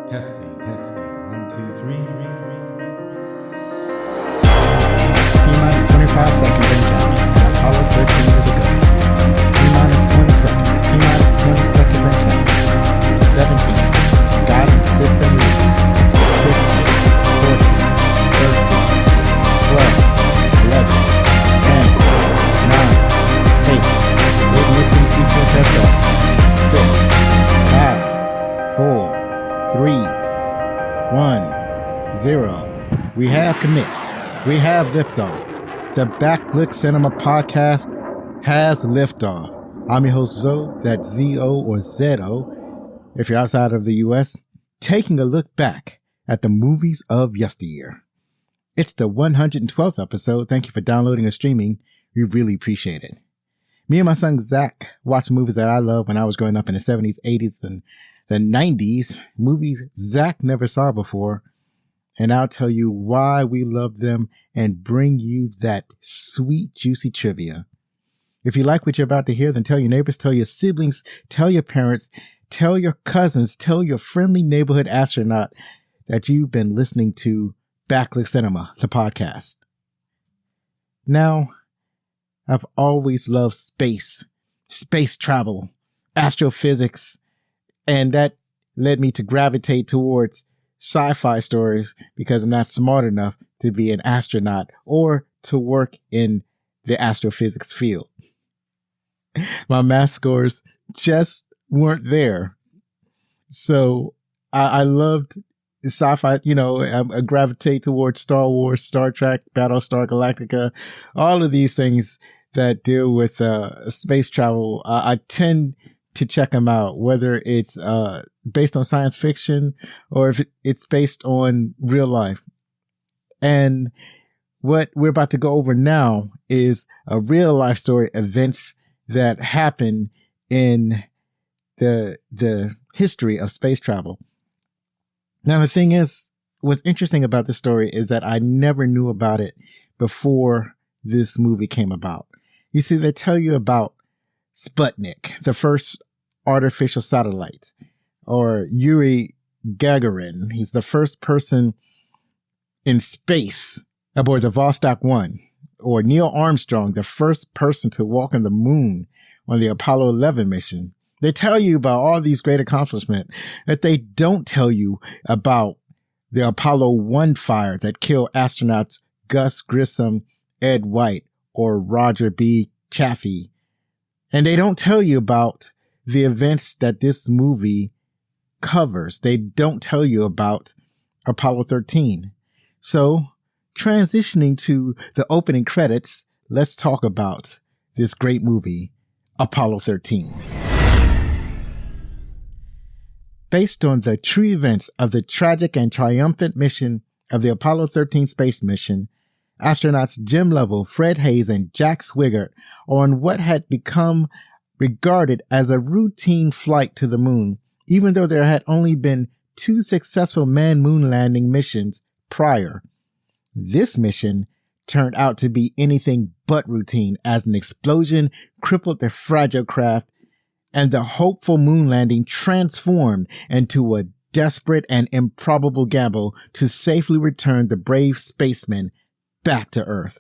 Testing. 1, 2, 3. T-minus 25 seconds and counting. And Apollo 13 is a go. T-minus 20 seconds. T-minus 20 seconds and counting. 17. Guidance system release. 16, 14, 13, 12, 11, 10, 9, 8. Ignition sequence has started. 6, 5, 4, 3, 1, 0. We have commit. We have liftoff. The Backflick Cinema podcast has liftoff. I'm your host Zoe, that's Z-O or Z-O, if you're outside of the U.S., taking a look back at the movies of yesteryear. It's the 112th episode. Thank you for downloading and streaming. We really appreciate it. Me and my son Zach watched movies that I loved when I was growing up in the 70s, 80s, and the 90s, movies Zach never saw before. And I'll tell you why we love them and bring you that sweet, juicy trivia. If you like what you're about to hear, then tell your neighbors, tell your siblings, tell your parents, tell your cousins, tell your friendly neighborhood astronaut that you've been listening to Backflick Cinema, the podcast. Now, I've always loved space travel, astrophysics, and that led me to gravitate towards sci-fi stories because I'm not smart enough to be an astronaut or to work in the astrophysics field. My math scores just weren't there. So I loved sci-fi, I gravitate towards Star Wars, Star Trek, Battlestar Galactica, all of these things that deal with space travel. I tend to check them out, whether it's based on science fiction or if it's based on real life. And what we're about to go over now is a real life story, events that happen in the history of space travel. Now, the thing is, what's interesting about this story is that I never knew about it before this movie came about. You see, they tell you about Sputnik, the first artificial satellite, or Yuri Gagarin. He's the first person in space aboard the Vostok 1, or Neil Armstrong, the first person to walk on the moon on the Apollo 11 mission. They tell you about all these great accomplishments that they don't tell you about the Apollo 1 fire that killed astronauts Gus Grissom, Ed White, or Roger B. Chaffee. And they don't tell you about the events that this movie covers. They don't tell you about Apollo 13. So, transitioning to the opening credits, let's talk about this great movie, Apollo 13. Based on the true events of the tragic and triumphant mission of the Apollo 13 space mission, astronauts Jim Lovell, Fred Haise, and Jack Swigert are on what had become regarded as a routine flight to the moon, even though there had only been 2 successful manned moon landing missions prior. This mission turned out to be anything but routine, as an explosion crippled the fragile craft, and the hopeful moon landing transformed into a desperate and improbable gamble to safely return the brave spacemen back to Earth.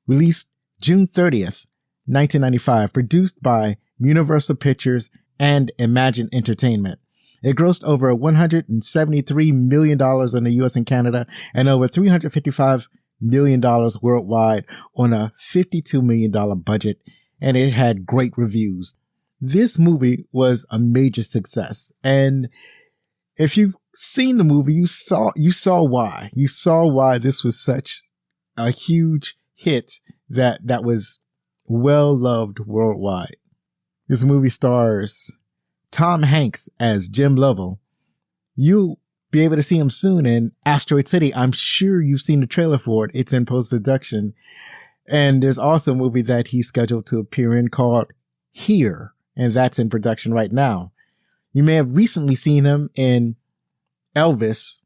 Released June 30th, 1995, produced by Universal Pictures and Imagine Entertainment. It grossed over $173 million in the US and Canada and over $355 million worldwide on a $52 million budget, and it had great reviews. This movie was a major success, and if you've seen the movie, you saw why. You saw why this was such a huge hit that was well loved worldwide. This movie stars Tom Hanks as Jim Lovell. You'll be able to see him soon in Asteroid City. I'm sure you've seen the trailer for it. It's in post-production. And there's also a movie that he's scheduled to appear in called Here, and that's in production right now. You may have recently seen him in Elvis,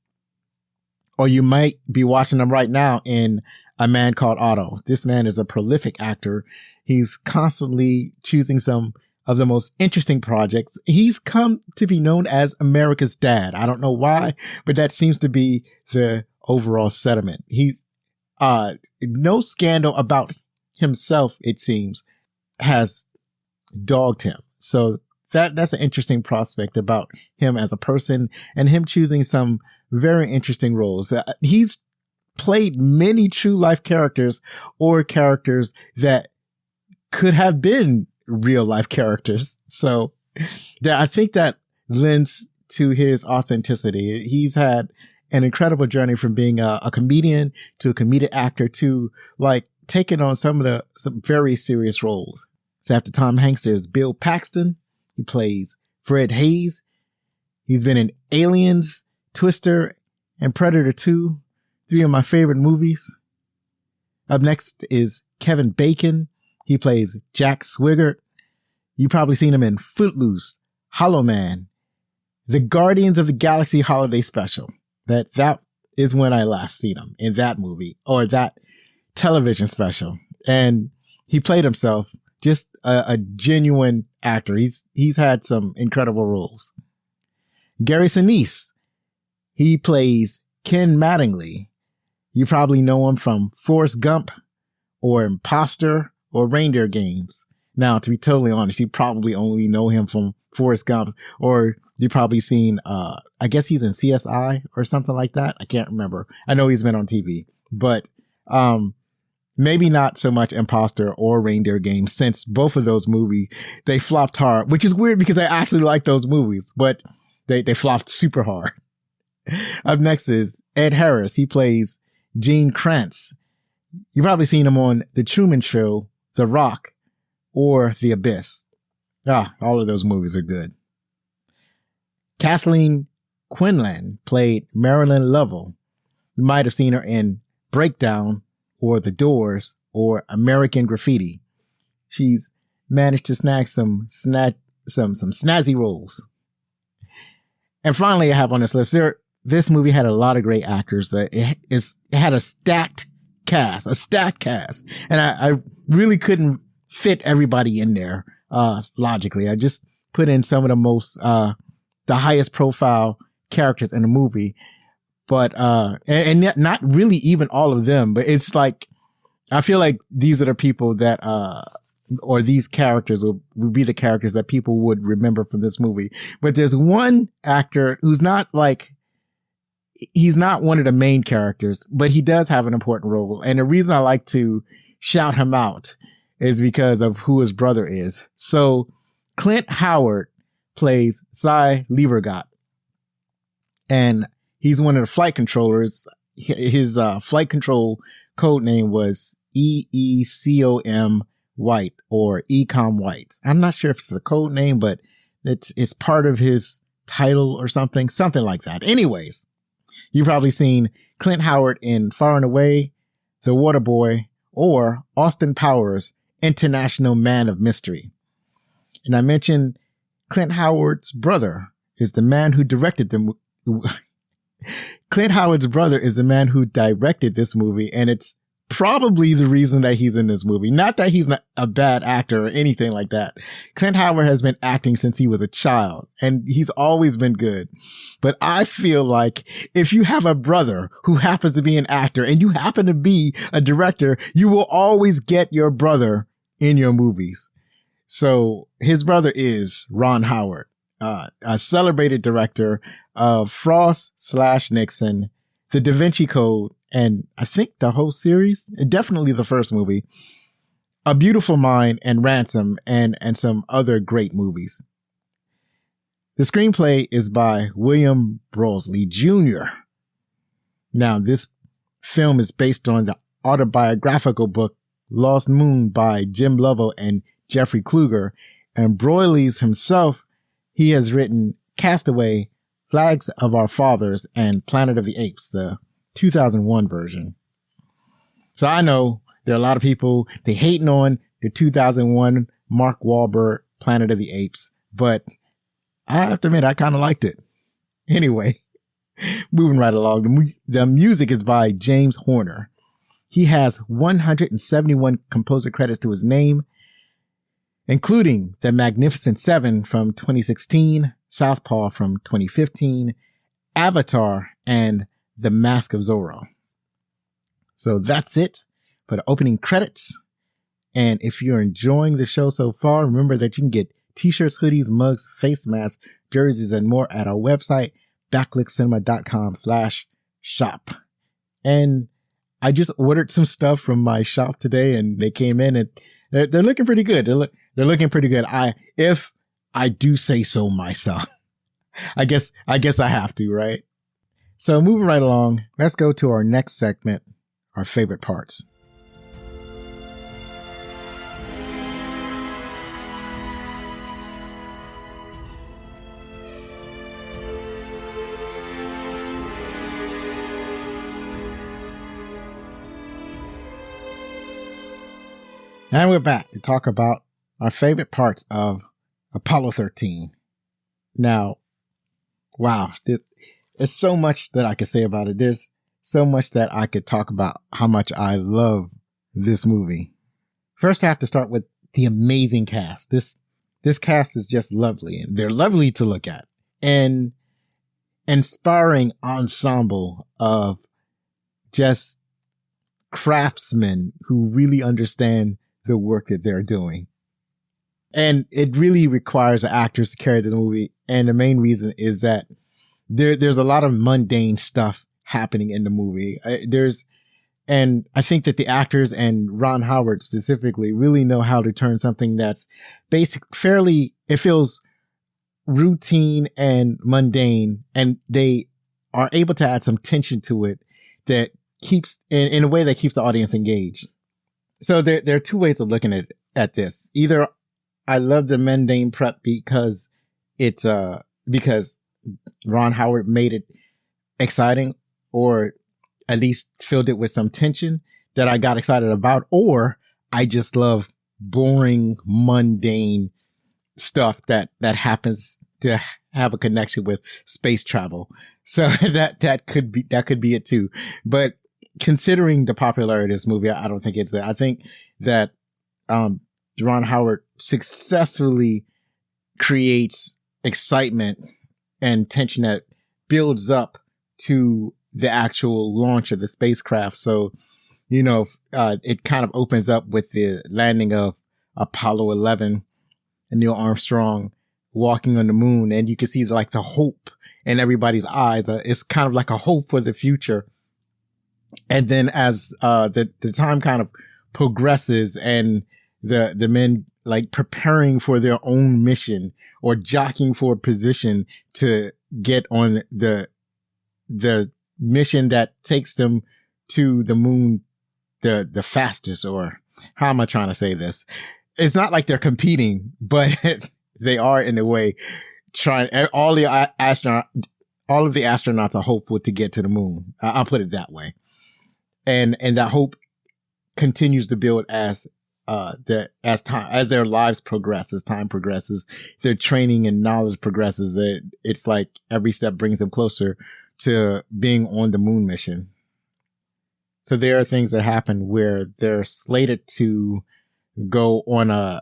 or you might be watching him right now in A Man Called Otto. This man is a prolific actor. He's constantly choosing some of the most interesting projects. He's come to be known as America's dad. I don't know why, but that seems to be the overall sentiment. He's no scandal about himself, it seems, has dogged him. So that's an interesting prospect about him as a person and him choosing some very interesting roles. He's played many true life characters or characters that could have been real life characters. So I think that lends to his authenticity. He's had an incredible journey from being a comedian to a comedic actor to like taking on some very serious roles. So after Tom Hanks, there's Bill Paxton. He plays Fred Haise. He's been in Aliens, Twister, and Predator 2, 3 of my favorite movies. Up next is Kevin Bacon. He plays Jack Swigert. You've probably seen him in Footloose, Hollow Man, the Guardians of the Galaxy Holiday Special. That is when I last seen him, in that movie or that television special. And he played himself, just a genuine actor. He's had some incredible roles. Gary Sinise, he plays Ken Mattingly. You probably know him from Forrest Gump or Imposter or Reindeer Games. Now, to be totally honest, you probably only know him from Forrest Gump, or you've probably seen, I guess he's in CSI or something like that. I can't remember. I know he's been on TV, but maybe not so much Imposter or Reindeer Games, since both of those movies, they flopped hard, which is weird because I actually like those movies, but they flopped super hard. Up next is Ed Harris. He plays Gene Kranz. You've probably seen him on The Truman Show, The Rock, or The Abyss. All of those movies are good. Kathleen Quinlan played Marilyn Lovell. You might have seen her in Breakdown or The Doors or American Graffiti. She's managed to snag some snazzy roles. And finally, I have on this list, this movie had a lot of great actors. It had a stacked cast. And I really couldn't fit everybody in there logically. I just put in some of the most, the highest profile characters in the movie. But, and not really even all of them, but it's like, I feel like these are the people that, or these characters will be the characters that people would remember from this movie. But there's one actor who's not like, he's not one of the main characters, but he does have an important role. And the reason I like to shout him out is because of who his brother is. So Clint Howard plays Cy Liebergott, and he's one of the flight controllers. His flight control code name was EECOM White or Ecom White. I'm not sure if it's a code name, but it's part of his title or something like that. Anyways, you've probably seen Clint Howard in Far and Away, The Waterboy, or Austin Powers, International Man of Mystery. And I mentioned Clint Howard's brother is the man who directed the Clint Howard's brother is the man who directed this movie, and it's probably the reason that he's in this movie. Not that he's not a bad actor or anything like that. Clint Howard has been acting since he was a child, and he's always been good. But I feel like if you have a brother who happens to be an actor and you happen to be a director, you will always get your brother in your movies. So his brother is Ron Howard, a celebrated director of Frost/Nixon, The Da Vinci Code, and I think the whole series, definitely the first movie, A Beautiful Mind and Ransom, and some other great movies. The screenplay is by William Brosley Jr. Now, this film is based on the autobiographical book Lost Moon by Jim Lovell and Jeffrey Kluger, and Broyles himself, he has written Castaway, Flags of Our Fathers, and Planet of the Apes, the 2001 version. So I know there are a lot of people, they hating on the 2001 Mark Wahlberg Planet of the Apes, but I have to admit, I kind of liked it. Anyway, moving right along, the music is by James Horner. He has 171 composer credits to his name. including The Magnificent Seven from 2016, Southpaw from 2015, Avatar, and The Mask of Zorro. So that's it for the opening credits. And if you're enjoying the show so far, remember that you can get t-shirts, hoodies, mugs, face masks, jerseys, and more at our website, backlickcinema.com/shop. And I just ordered some stuff from my shop today, and they came in, and they're looking pretty good. They're looking pretty good. If I do say so myself, I guess I have to, right? So moving right along, let's go to our next segment, our favorite parts. And we're back to talk about our favorite parts of Apollo 13. Now, wow, there's so much that I could say about it. There's so much that I could talk about how much I love this movie. First, I have to start with the amazing cast. This cast is just lovely, and they're lovely to look at. An inspiring ensemble of just craftsmen who really understand the work that they're doing. And it really requires the actors to carry the movie. And the main reason is that there's a lot of mundane stuff happening in the movie. And I think that the actors and Ron Howard specifically really know how to turn something that's it feels routine and mundane, and they are able to add some tension to it that keeps, in a way that keeps the audience engaged. So there are two ways of looking at this. Either I love the mundane prep because because Ron Howard made it exciting, or at least filled it with some tension that I got excited about, or I just love boring, mundane stuff that happens to have a connection with space travel. So that could be it too. But considering the popularity of this movie, I don't think it's that. I think that Ron Howard successfully creates excitement and tension that builds up to the actual launch of the spacecraft. So, it kind of opens up with the landing of Apollo 11 and Neil Armstrong walking on the moon. And you can see like the hope in everybody's eyes. It's kind of like a hope for the future. And then as the time kind of progresses and the men like preparing for their own mission or jockeying for a position to get on the mission that takes them to the moon the fastest, or how am I trying to say this? It's not like they're competing, but they are in a way trying. All of the astronauts are hopeful to get to the moon. I'll put it that way. And that hope continues to build as their lives progress, as time progresses, their training and knowledge progresses. It's like every step brings them closer to being on the moon mission. So there are things that happen where they're slated to go on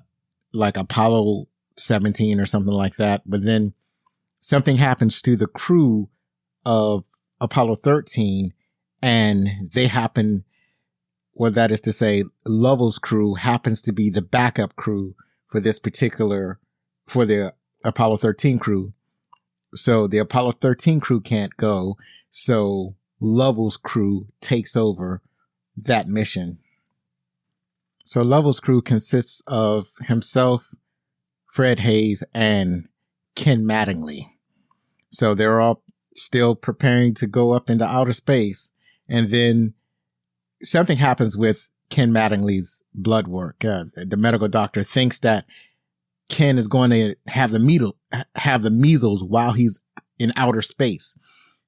like Apollo 17 or something like that, but then something happens to the crew of Apollo 13. And that is to say, Lovell's crew happens to be the backup crew for the Apollo 13 crew. So the Apollo 13 crew can't go. So Lovell's crew takes over that mission. So Lovell's crew consists of himself, Fred Haise, and Ken Mattingly. So they're all still preparing to go up into outer space. And then something happens with Ken Mattingly's blood work. The medical doctor thinks that Ken is going to have the measles while he's in outer space.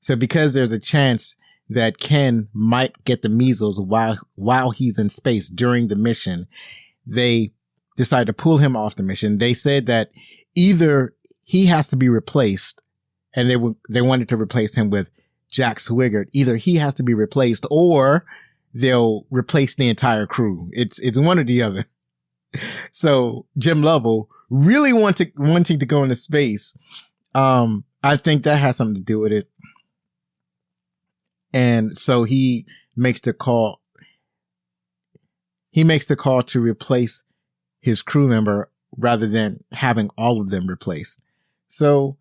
So because there's a chance that Ken might get the measles while he's in space during the mission, they decide to pull him off the mission. They said that either he has to be replaced, and they wanted to replace him with Jack Swigert. Either he has to be replaced or they'll replace the entire crew. It's one or the other. So Jim Lovell really wanting to go into space. I think that has something to do with it. And so he makes the call. He makes the call to replace his crew member rather than having all of them replaced. So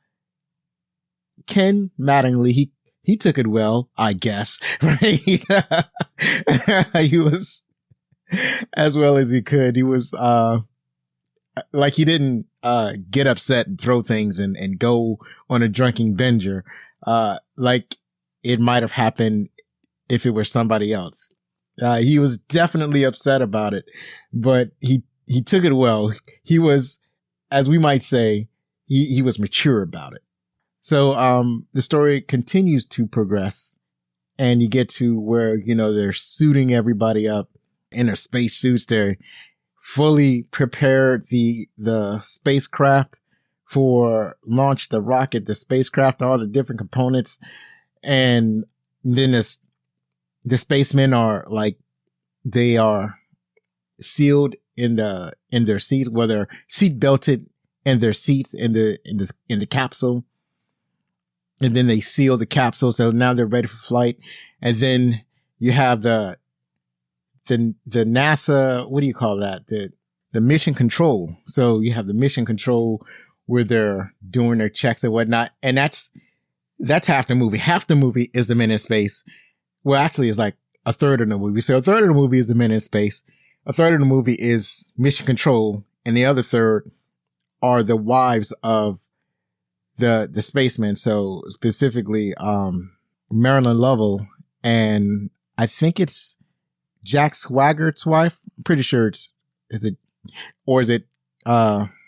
Ken Mattingly, he took it well, I guess, right? He was as well as he could. He was, like he didn't, get upset and throw things and go on a drunken binger, like it might have happened if it were somebody else. He was definitely upset about it, but he took it well. He was, as we might say, he was mature about it. So, the story continues to progress and you get to where, they're suiting everybody up in their space suits. They're fully prepared the spacecraft for launch, the rocket, the spacecraft, all the different components. And then the spacemen are like, they are sealed in their seats, where they're seat belted in their seats in the capsule. And then they seal the capsule. So now they're ready for flight. And then you have the NASA, what do you call that? The mission control. So you have the mission control where they're doing their checks and whatnot. And that's half the movie. Half the movie is the men in space. Well, actually it's like a third of the movie. So a third of the movie is the men in space. A third of the movie is mission control. And the other third are the wives of the spacemen. So specifically, Marilyn Lovell, and I think it's Jack Swigert's wife. I'm pretty sure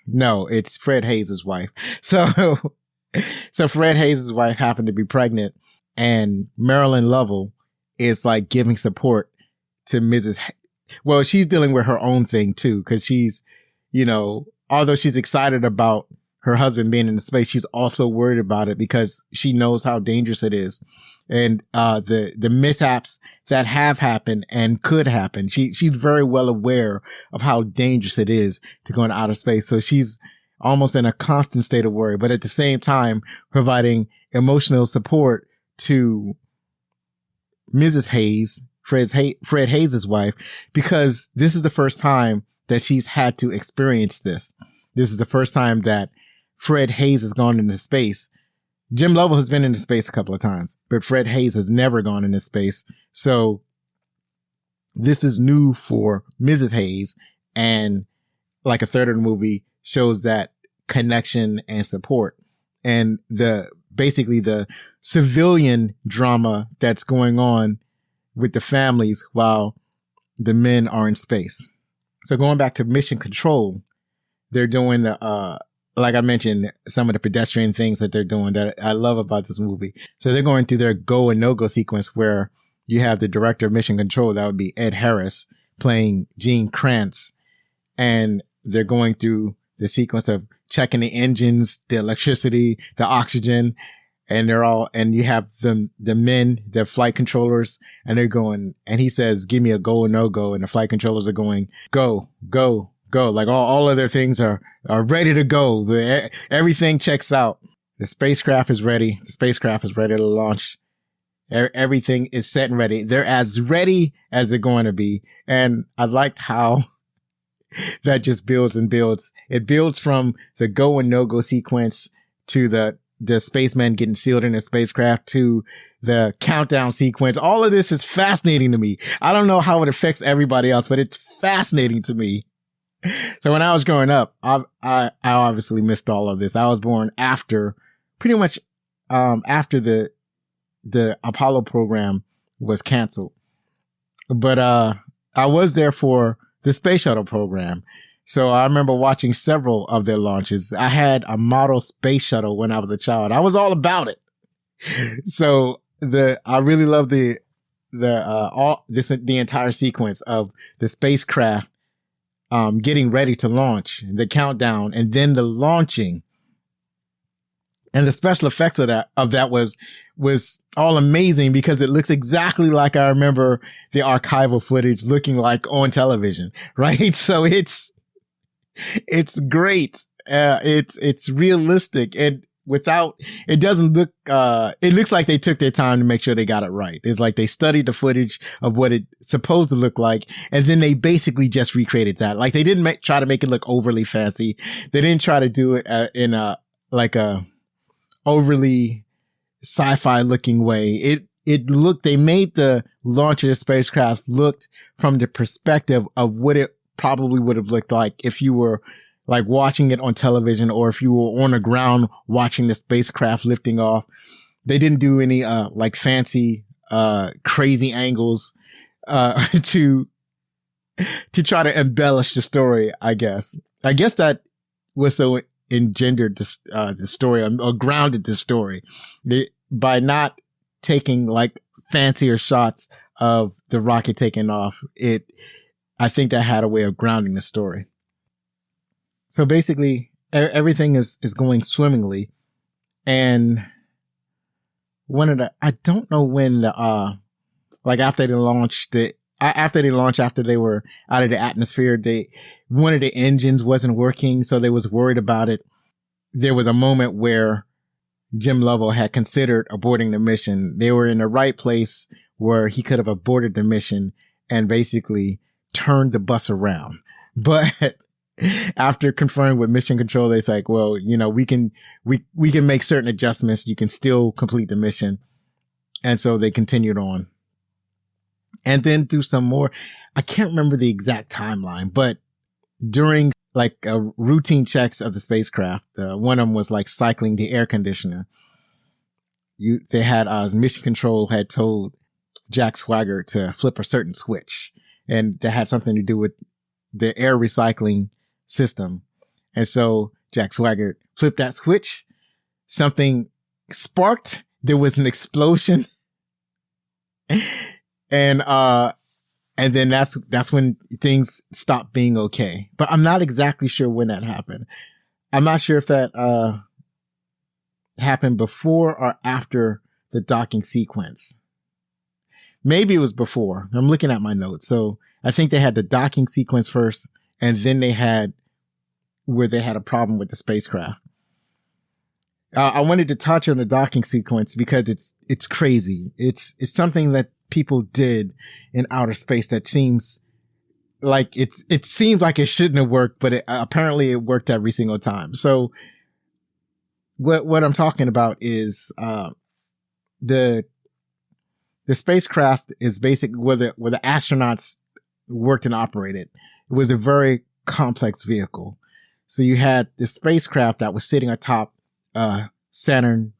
no, it's Fred Haise' wife. So Fred Haise' wife happened to be pregnant, and Marilyn Lovell is like giving support to Mrs. Well, she's dealing with her own thing too, because she's, although she's excited about her husband being in space, she's also worried about it because she knows how dangerous it is. And, the mishaps that have happened and could happen. She's very well aware of how dangerous it is to go into outer space. So she's almost in a constant state of worry, but at the same time, providing emotional support to Mrs. Haise, Fred Haise' wife, because this is the first time that she's had to experience this. This is the first time that Fred Haise has gone into space. Jim Lovell has been into space a couple of times, but Fred Haise has never gone into space. So this is new for Mrs. Haise, and like a third of the movie shows that connection and support, and basically the civilian drama that's going on with the families while the men are in space. So going back to mission control, they're doing like I mentioned, some of the pedestrian things that they're doing that I love about this movie. So they're going through their go and no-go sequence where you have the director of mission control, that would be Ed Harris, playing Gene Kranz. And they're going through the sequence of checking the engines, the electricity, the oxygen, and you have the men, the flight controllers, and they're going, and he says, give me a go or no go. And the flight controllers are going, go, go, go. Like all of their things are ready to go. Everything checks out. The spacecraft is ready. The spacecraft is ready to launch. Everything is set and ready. They're as ready as they're going to be. And I liked how that just builds and builds. It builds from the go and no go sequence to the spacemen getting sealed in their spacecraft to the countdown sequence. All of this is fascinating to me. I don't know how it affects everybody else, but it's fascinating to me. So when I was growing up, I obviously missed all of this. I was born pretty much after the Apollo program was canceled. But I was there for the space shuttle program. So I remember watching several of their launches. I had a model space shuttle when I was a child. I was all about it. So I really love the entire sequence of the spacecraft getting ready to launch, the countdown, and then the launching. And the special effects of that was all amazing because it looks exactly like I remember the archival footage looking like on television, right? So it's It's great. It's realistic, and it doesn't look, it looks like they took their time to make sure they got it right. It's like they studied the footage of what it's supposed to look like, and then they basically just recreated that. Like they didn't try to make it look overly fancy. They didn't try to do it in a overly sci-fi looking way. They made the launch of the spacecraft looked from the perspective of what it probably would have looked like if you were like watching it on television, or if you were on the ground watching the spacecraft lifting off. They didn't do any, like fancy, crazy angles, to try to embellish the story, I guess. I guess that was so engendered the story, or grounded the story by not taking like fancier shots of the rocket taking off. I think that had a way of grounding the story. So basically, everything is going swimmingly, and I don't know when like after they launched, after they were out of the atmosphere, one of the engines wasn't working, so they was worried about it. There was a moment where Jim Lovell had considered aborting the mission. They were in the right place where he could have aborted the mission and basically turned the bus around. But after conferring with mission control, they're like, well, we can make certain adjustments. You can still complete the mission. And so they continued on. And then through some more, I can't remember the exact timeline, but during like routine checks of the spacecraft, one of them was like cycling the air conditioner. They had, mission control had told Jack Swigert to flip a certain switch, and that had something to do with the air recycling system. And so Jack Swigert flipped that switch. Something sparked. There was an explosion. And then that's when things stopped being okay. But I'm not exactly sure when that happened. I'm not sure if that, happened before or after the docking sequence. Maybe it was before. I'm looking at my notes. So I think they had the docking sequence first, and then they had a problem with the spacecraft. I wanted to touch on the docking sequence because it's crazy. It's something that people did in outer space that seems like it seems like it shouldn't have worked, but apparently it worked every single time. So what I'm talking about is the spacecraft is basically where the astronauts worked and operated. It was a very complex vehicle. So you had the spacecraft that was sitting atop Saturn,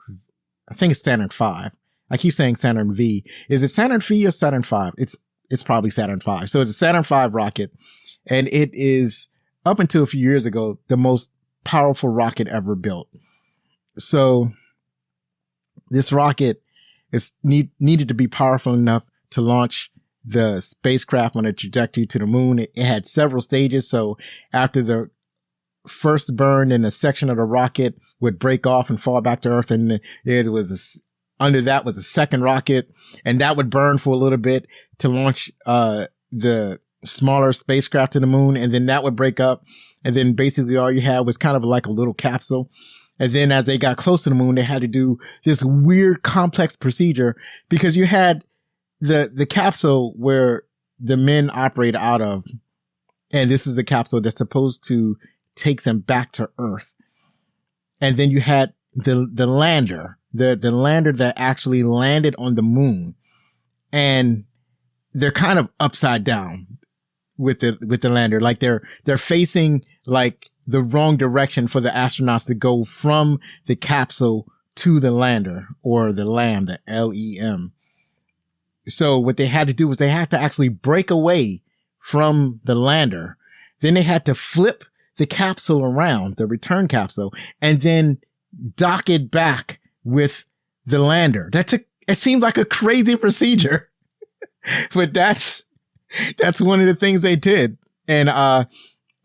I think it's Saturn V. I keep saying Saturn V. Is it Saturn V or Saturn V? It's probably Saturn V. So it's a Saturn V rocket, and it is, up until a few years ago, the most powerful rocket ever built. So this rocket needed to be powerful enough to launch the spacecraft on a trajectory to the moon. It had several stages. So after the first burn, in a section of the rocket would break off and fall back to Earth, and under that was a second rocket, and that would burn for a little bit to launch the smaller spacecraft to the moon, and then that would break up, and then basically all you had was kind of like a little capsule. And then as they got close to the moon, they had to do this weird complex procedure, because you had the capsule where the men operate out of, and this is the capsule that's supposed to take them back to Earth. And then you had the lander, the lander that actually landed on the moon, and they're kind of upside down with the lander. Like they're facing like the wrong direction for the astronauts to go from the capsule to the lander, or the LEM, the LEM. So what they had to do was they had to actually break away from the lander. Then they had to flip the capsule around, the return capsule, and then dock it back with the lander. It seems like a crazy procedure, but that's one of the things they did. And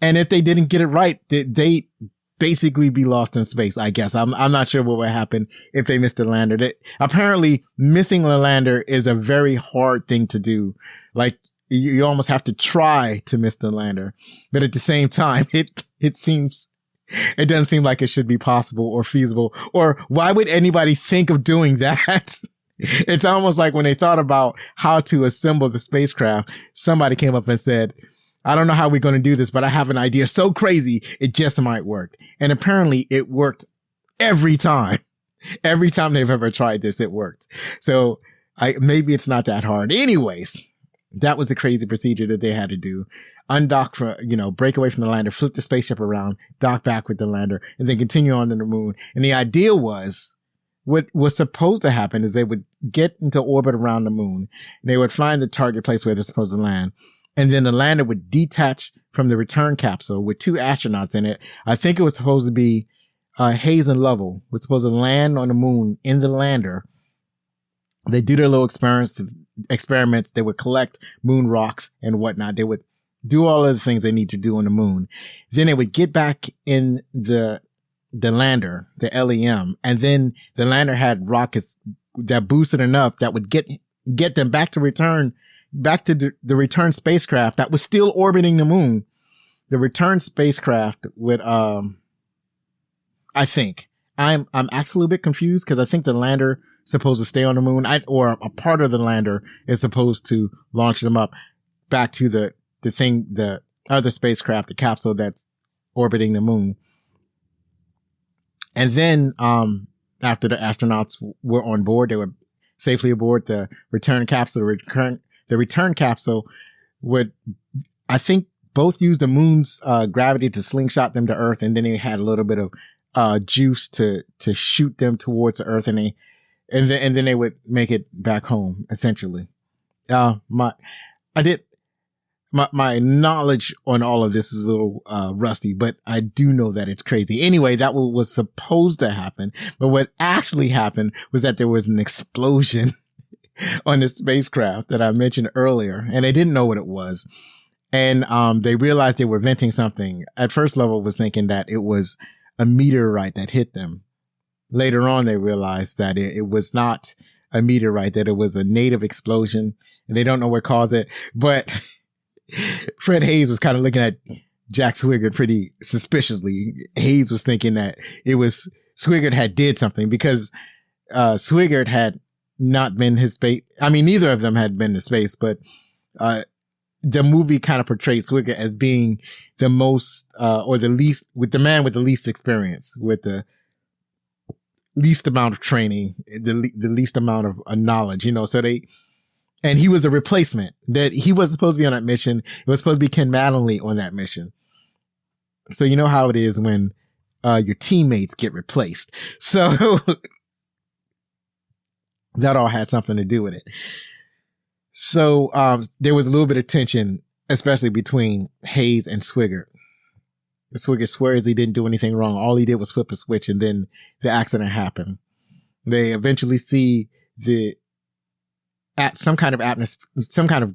if they didn't get it right, they basically be lost in space, I guess. I'm not sure what would happen if they missed the lander. Apparently missing the lander is a very hard thing to do. Like, you almost have to try to miss the lander. But at the same time, it doesn't seem like it should be possible or feasible, or why would anybody think of doing that? It's almost like when they thought about how to assemble the spacecraft, somebody came up and said, I don't know how we're going to do this, but I have an idea so crazy, it just might work. And apparently it worked every time. Every time they've ever tried this, it worked. So maybe it's not that hard. Anyways, that was a crazy procedure that they had to do. Undock break away from the lander, flip the spaceship around, dock back with the lander, and then continue on to the moon. And the idea was, what was supposed to happen is they would get into orbit around the moon, and they would find the target place where they're supposed to land. And then the lander would detach from the return capsule with 2 astronauts in it. I think it was supposed to be Haise and Lovell was supposed to land on the moon in the lander. They do their little experiments. They would collect moon rocks and whatnot. They would do all of the things they need to do on the moon. Then they would get back in the lander, the LEM, and then the lander had rockets that boosted enough that would get them back to the return spacecraft that was still orbiting the moon. The return spacecraft would, I think I'm actually a bit confused because I think the lander is supposed to stay on the moon, or a part of the lander is supposed to launch them up back to the other spacecraft, the capsule that's orbiting the moon. And then, after the astronauts were on board, they were safely aboard the return capsule. The return capsule would, I think, both use the moon's gravity to slingshot them to Earth, and then they had a little bit of juice to shoot them towards the Earth, and then they would make it back home. Essentially, my knowledge on all of this is a little rusty, but I do know that it's crazy. Anyway, that was supposed to happen, but what actually happened was that there was an explosion on the spacecraft that I mentioned earlier, and they didn't know what it was. And they realized they were venting something. At first, Lovell was thinking that it was a meteorite that hit them. Later on, they realized that it was not a meteorite, that it was a native explosion, and they don't know what caused it. But Fred Haise was kind of looking at Jack Swigert pretty suspiciously. Haise was thinking that it was Swigert had did something, because Swigert had not been his space. I mean, neither of them had been to space, but the movie kind of portrayed Swigert as being the most, or the least, with the man with the least experience, with the least amount of training, the least amount of knowledge, and he was a replacement. That he was supposed to be on that mission. It was supposed to be Ken Mattingly on that mission. So you know how it is when your teammates get replaced. So that all had something to do with it. So there was a little bit of tension, especially between Haise and Swigert. Swigert swears he didn't do anything wrong. All he did was flip a switch, and then the accident happened. They eventually see some kind of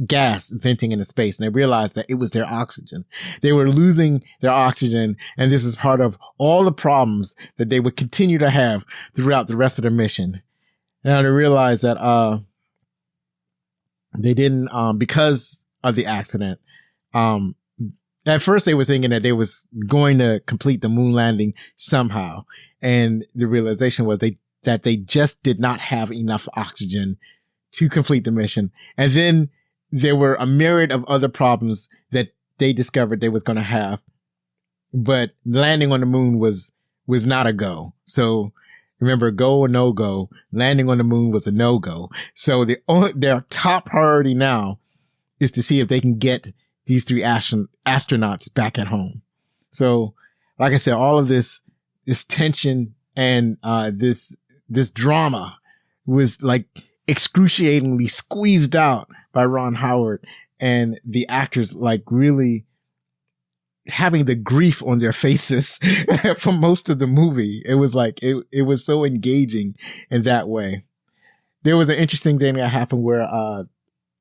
gas venting into space, and they realized that it was their oxygen. They were losing their oxygen, and this is part of all the problems that they would continue to have throughout the rest of the mission. Now they realized that they didn't, because of the accident. At first they were thinking that they was going to complete the moon landing somehow, and the realization was that they just did not have enough oxygen to complete the mission. And then there were a myriad of other problems that they discovered they was going to have, but landing on the moon was not a go. So remember, go or no go, landing on the moon was a no go. So their top priority now is to see if they can get these 3 astronauts back at home. So like I said, all of this tension and this drama was like excruciatingly squeezed out by Ron Howard, and the actors like really having the grief on their faces for most of the movie. It was like, it was so engaging in that way. There was an interesting thing that happened where,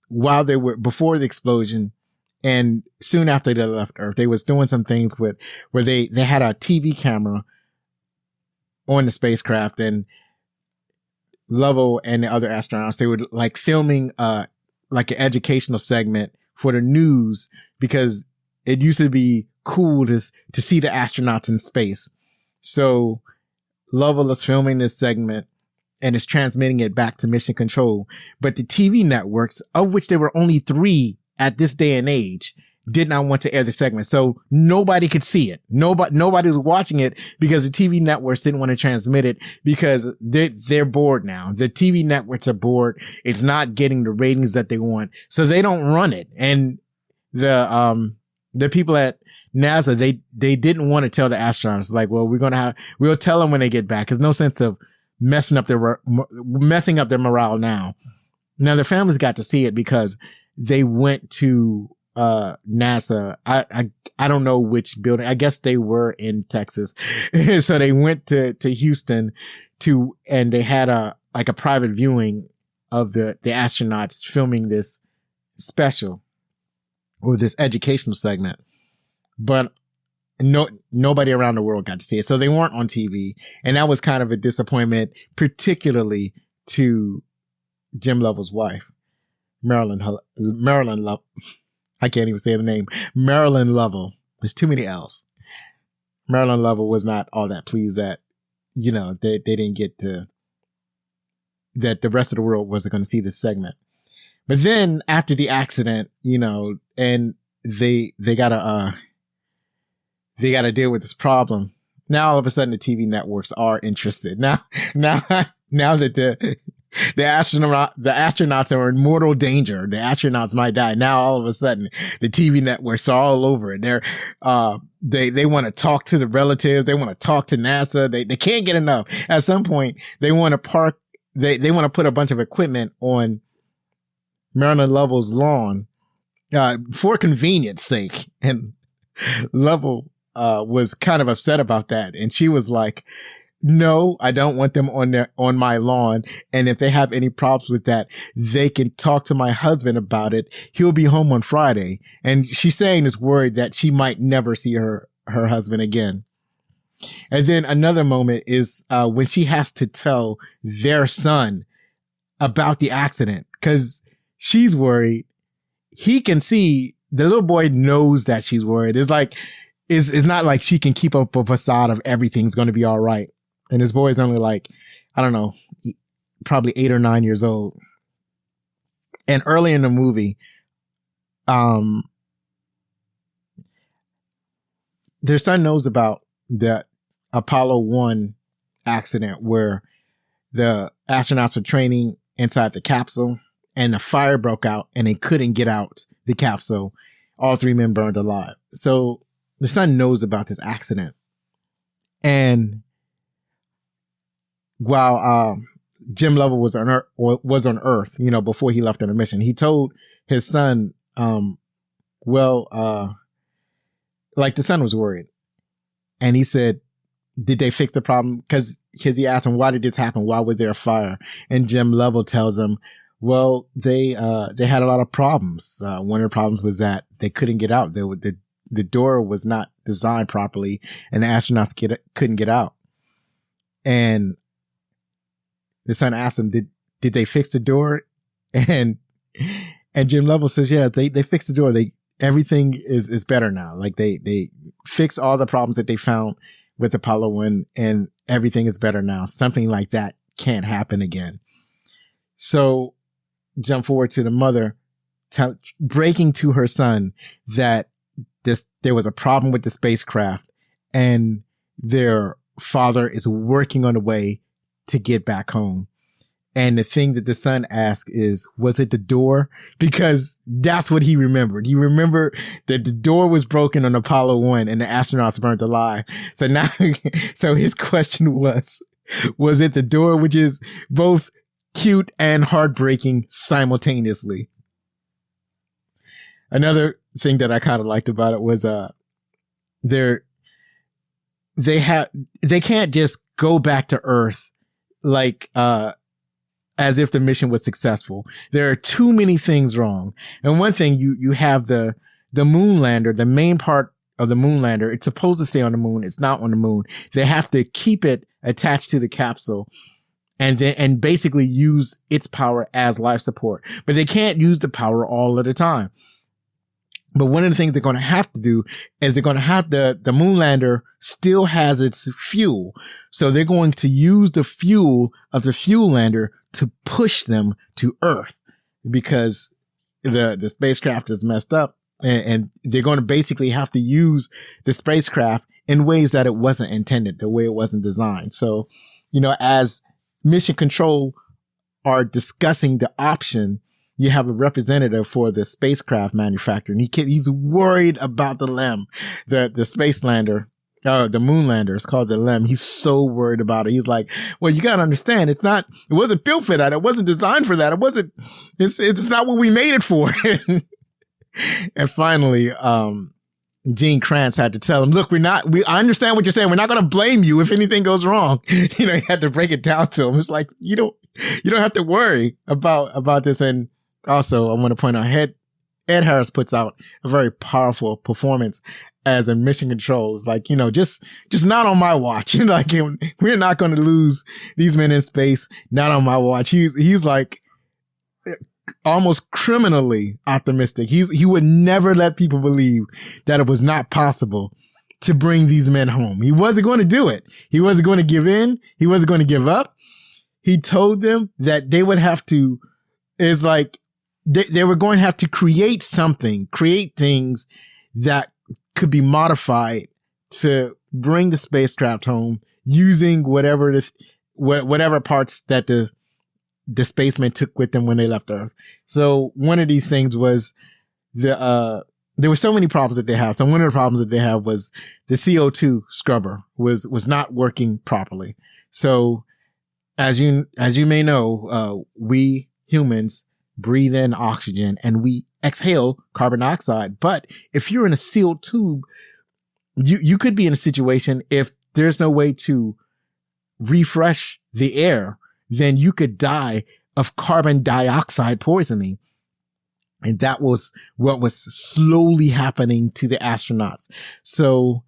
while they were before the explosion and soon after they left Earth, they was doing some things where they had a TV camera on the spacecraft, and Lovell and the other astronauts, they were like filming like an educational segment for the news, because it used to be cool to see the astronauts in space. So Lovell is filming this segment and is transmitting it back to Mission Control. But the TV networks, of which there were only 3 at this day and age, did not want to air the segment. So nobody could see it. Nobody was watching it because the TV networks didn't want to transmit it because they're bored now. The TV networks are bored. It's not getting the ratings that they want. So they don't run it. And the people at NASA, they didn't want to tell the astronauts, like, well, we'll tell them when they get back. There's no sense of messing up their morale now. Now the families got to see it because they went to NASA. I don't know which building. I guess they were in Texas. So they went to Houston and they had a private viewing of the astronauts filming this special or this educational segment. But nobody around the world got to see it. So they weren't on TV. And that was kind of a disappointment, particularly to Jim Lovell's wife, Marilyn Lovell. I can't even say the name. Marilyn Lovell. There's too many L's. Marilyn Lovell was not all that pleased that, they didn't get that the rest of the world wasn't going to see this segment. But then after the accident, and they gotta deal with this problem. Now all of a sudden the TV networks are interested. Now that the astronauts are in mortal danger. The astronauts might die. Now all of a sudden the TV networks are all over it. They want to talk to the relatives. They want to talk to NASA. They can't get enough. At some point they want to they want to put a bunch of equipment on Marilyn Lovell's lawn, for convenience sake. And Lovell, was kind of upset about that. And she was like, no, I don't want them on my lawn. And if they have any problems with that, they can talk to my husband about it. He'll be home on Friday. And she's saying is worried that she might never see her husband again. And then another moment is, when she has to tell their son about the accident, because she's worried. He can see, the little boy knows that she's worried. It's not like she can keep up a facade of everything's going to be all right. And this boy is only like, I don't know, probably 8 or 9 years old. And early in the movie, their son knows about the Apollo 1 accident where the astronauts were training inside the capsule and the fire broke out and they couldn't get out the capsule. All 3 men burned alive. So the son knows about this accident. And while Jim Lovell was on Earth, before he left on a mission, he told his son, the son was worried. And he said, did they fix the problem? Because he asked him, why did this happen? Why was there a fire? And Jim Lovell tells him, well, they had a lot of problems. One of the problems was that they couldn't get out. The door was not designed properly and the astronauts couldn't get out. And the son asked him, did they fix the door? And Jim Lovell says, yeah, they fixed the door. Everything is better now. Like they fixed all the problems that they found with Apollo 1 and everything is better now. Something like that can't happen again. So jump forward to the mother breaking to her son that there was a problem with the spacecraft and their father is working on a way to get back home. And the thing that the son asked is, was it the door? Because that's what he remembered. He remembered that the door was broken on Apollo 1 and the astronauts burned alive. So now, so his question was it the door? Which is both cute and heartbreaking simultaneously. Another thing that I kind of liked about it was, they can't just go back to Earth like, as if the mission was successful. There are too many things wrong. And one thing, you have the moon lander, the main part of the moon lander. It's supposed to stay on the moon. It's not on the moon. They have to keep it attached to the capsule. and basically use its power as life support. But they can't use the power all of the time. But one of the things they're going to have to do is they're going to have the moon lander still has its fuel. So they're going to use the fuel of the fuel lander to push them to Earth, because the spacecraft is messed up, and they're going to basically have to use the spacecraft in ways that it wasn't intended, the way it wasn't designed. So, as mission control are discussing the option, you have a representative for the spacecraft manufacturer, and he's worried about the LEM, the space lander, the moon lander. It's called the LEM. He's so worried about it. He's like, well, you got to understand, it wasn't built for that. It wasn't designed for that. It's not what we made it for. And finally, Gene Kranz had to tell him, look, I understand what you're saying. We're not going to blame you if anything goes wrong. He had to break it down to him. It's like, you don't have to worry about this. And also, I want to point out, Ed Harris puts out a very powerful performance as a mission control. It's like, just not on my watch. Like, we're not going to lose these men in space. Not on my watch. He's like almost criminally optimistic. He would never let people believe that it was not possible to bring these men home. He wasn't going to do it. He wasn't going to give in. He wasn't going to give up. He told them that they would have to, they were going to have to create things that could be modified to bring the spacecraft home using whatever parts that the spacemen took with them when they left Earth. So one of these things was there were so many problems that they have. So one of the problems that they have was the CO2 scrubber was not working properly. So as you may know, we humans breathe in oxygen and we exhale carbon dioxide. But if you're in a sealed tube, you could be in a situation, if there's no way to refresh the air, then you could die of carbon dioxide poisoning. And that was what was slowly happening to the astronauts. So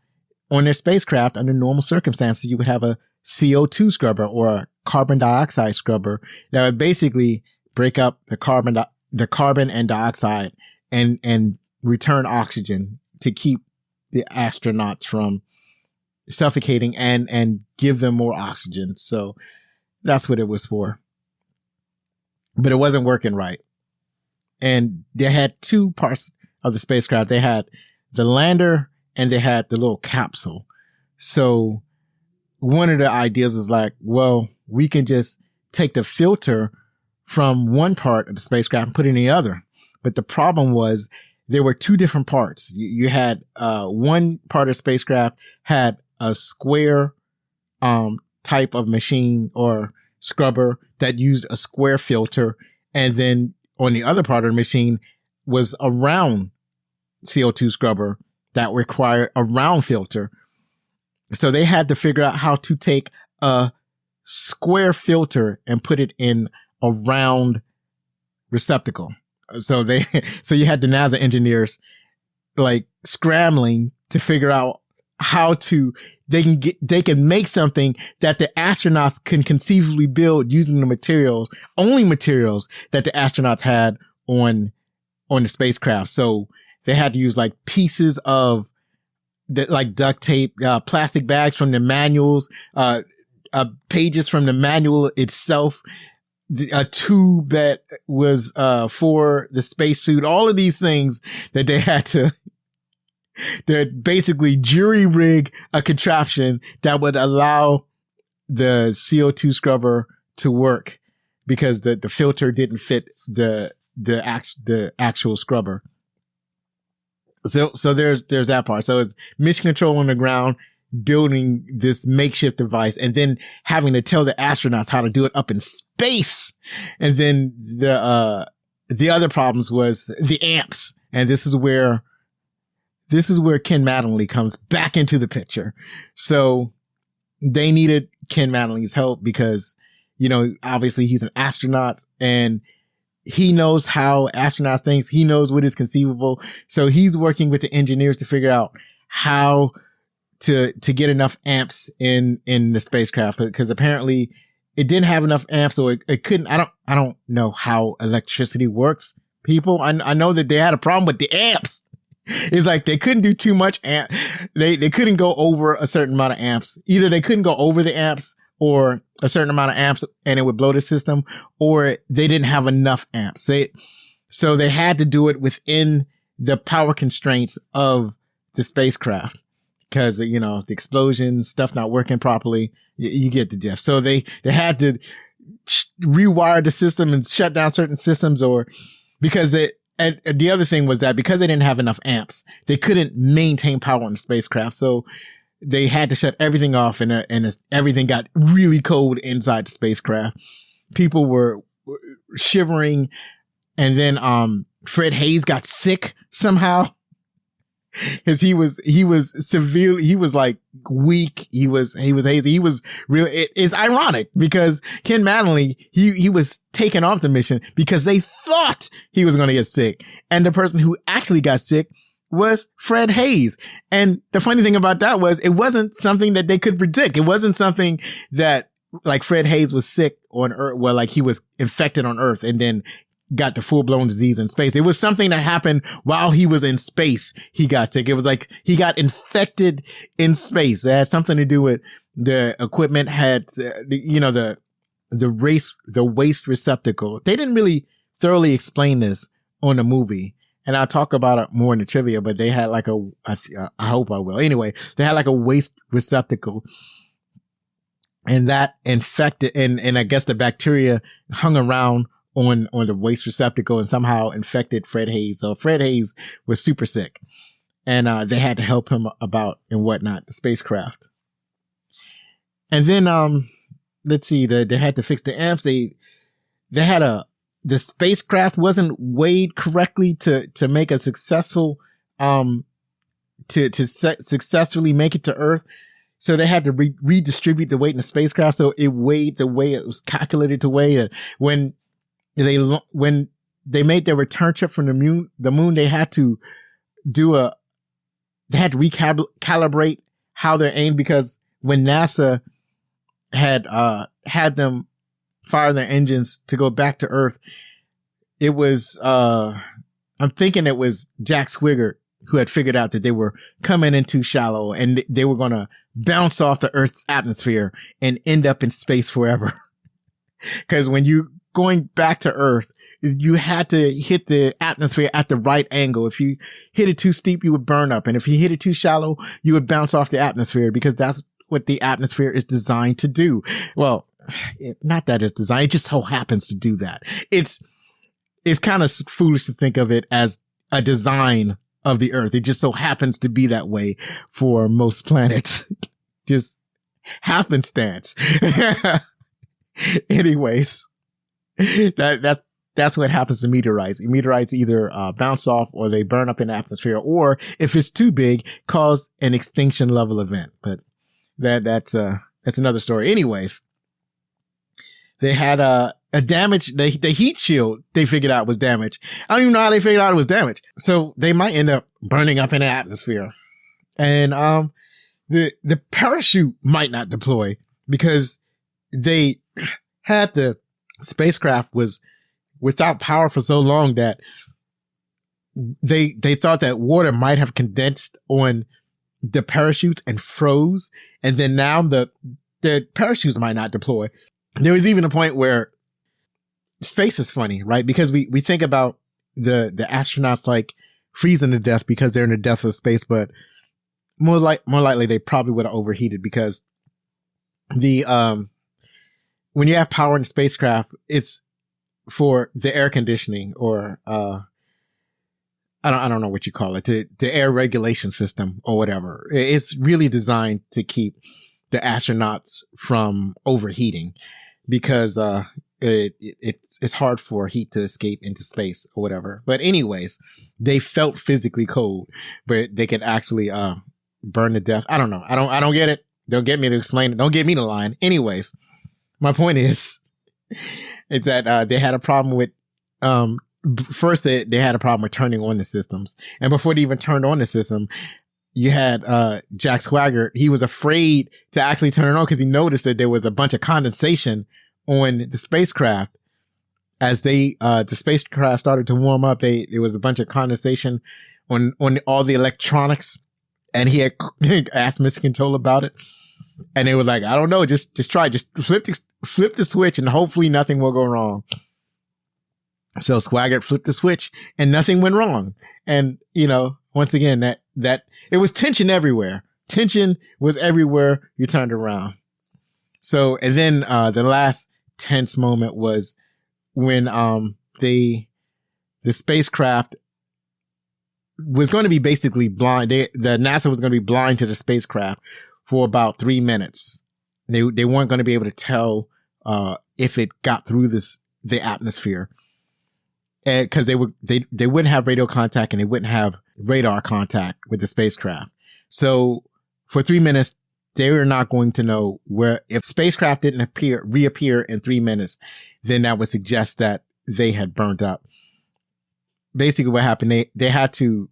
on their spacecraft, under normal circumstances, you would have a CO2 scrubber or a carbon dioxide scrubber that would basically break up the carbon and dioxide and return oxygen to keep the astronauts from suffocating and give them more oxygen. So that's what it was for. But it wasn't working right. And they had two parts of the spacecraft. They had the lander and they had the little capsule. So one of the ideas was like, well, we can just take the filter from one part of the spacecraft and put it in the other. But the problem was there were two different parts. You had one part of the spacecraft had a square type of machine or scrubber that used a square filter. And then on the other part of the machine was a round CO2 scrubber that required a round filter. So they had to figure out how to take a square filter and put it in a round receptacle. So you had the NASA engineers like scrambling to figure out how they can make something that the astronauts can conceivably build using the only materials that the astronauts had on the spacecraft. So they had to use like pieces of like duct tape, plastic bags from the manuals, pages from the manual itself, a tube that was for the spacesuit, all of these things that they had to basically jury rig a contraption that would allow the CO2 scrubber to work, because the filter didn't fit the actual scrubber. So there's that part. So it's mission control on the ground, building this makeshift device, and then having to tell the astronauts how to do it up in space. And then the other problems was the amps. And this is where Ken Mattingly comes back into the picture. So they needed Ken Mattingly's help because, obviously he's an astronaut and he knows how astronauts think. He knows what is conceivable. So he's working with the engineers to figure out how to get enough amps in the spacecraft, because apparently it didn't have enough amps, so it couldn't. I don't know how electricity works. People, I know that they had a problem with the amps. It's like they couldn't do too much amp. They couldn't go over a certain amount of amps. Either they couldn't go over the amps or a certain amount of amps and it would blow the system, or they didn't have enough amps. So they had to do it within the power constraints of the spacecraft because, you know, the explosion, stuff not working properly. You get the gist. So they had to rewire the system and shut down certain systems, or because and the other thing was that because they didn't have enough amps, they couldn't maintain power on the spacecraft. So they had to shut everything off, and everything got really cold inside the spacecraft. People were shivering, and then Fred Haise got sick somehow because he was severely, he was like weak. He was hazy. He was real. It's ironic because Ken Mattingly, he was taken off the mission because they thought he was going to get sick. And the person who actually got sick was Fred Haise. And the funny thing about that was it wasn't something that they could predict. It wasn't something that like Fred Haise was sick on Earth, well, like he was infected on Earth and then got the full-blown disease in space. It was something that happened while he was in space. He got sick. It was like he got infected in space. It had something to do with the equipment had, the waste receptacle. They didn't really thoroughly explain this on the movie. And I'll talk about it more in the trivia, but they had like I hope I will. Anyway, they had like a waste receptacle and that infected, and I guess the bacteria hung around on the waste receptacle and somehow infected Fred Haise. So Fred Haise was super sick and they had to help him about and whatnot, the spacecraft. And then let's see, they had to fix the amps. They had the spacecraft wasn't weighed correctly to make a successful successfully make it to Earth. So they had to redistribute the weight in the spacecraft so it weighed the way it was calculated to weigh. When they made their return trip from the moon, they had to recalibrate how they're aimed, because when NASA had them fire their engines to go back to Earth, it was, I'm thinking it was Jack Swigert who had figured out that they were coming in too shallow and they were going to bounce off the Earth's atmosphere and end up in space forever. Because when you going back to Earth, you had to hit the atmosphere at the right angle. If you hit it too steep, you would burn up. And if you hit it too shallow, you would bounce off the atmosphere, because that's what the atmosphere is designed to do. Well, not that it's designed, it just so happens to do that. It's kind of foolish to think of it as a design of the Earth. It just so happens to be that way for most planets. Just happenstance. Anyways, that's what happens to meteorites. Meteorites either bounce off or they burn up in the atmosphere, or if it's too big, cause an extinction level event. But that's another story. Anyways, they had a damage. The heat shield they figured out was damaged. I don't even know how they figured out it was damaged. So they might end up burning up in the atmosphere. And the parachute might not deploy because they had the spacecraft was without power for so long that they thought that water might have condensed on the parachutes and froze. And then now the parachutes might not deploy. There was even a point where space is funny, right? Because we think about the astronauts like freezing to death because they're in the depths of space, but more likely they probably would have overheated, because when you have power in the spacecraft, it's for the air conditioning, or I don't know what you call it, the air regulation system or whatever. It's really designed to keep the astronauts from overheating, because it's hard for heat to escape into space or whatever. But anyways, they felt physically cold, but they could actually burn to death. I don't know. I don't get it. Don't get me to explain it. Don't get me to line. Anyways, my point is that they had a problem with first they had a problem with turning on the systems, and before they even turned on the system, you had Jack Swigert. He was afraid to actually turn it on because he noticed that there was a bunch of condensation on the spacecraft, as the spacecraft started to warm up, there was a bunch of condensation on all the electronics, and he had asked Mr. Control about it, and they were like, I don't know, just try, just flip the switch, and hopefully nothing will go wrong. So Swigert flipped the switch, and nothing went wrong. And once again, that it was tension everywhere. Tension was everywhere you turned around. So, and then the last tense moment was when the spacecraft was going to be basically blind. The NASA was going to be blind to the spacecraft for about 3 minutes. They weren't going to be able to tell if it got through the atmosphere, because they wouldn't have radio contact and they wouldn't have radar contact with the spacecraft. So for 3 minutes, they were not going to know where. If spacecraft didn't reappear in 3 minutes, then that would suggest that they had burnt up. Basically what happened, they had to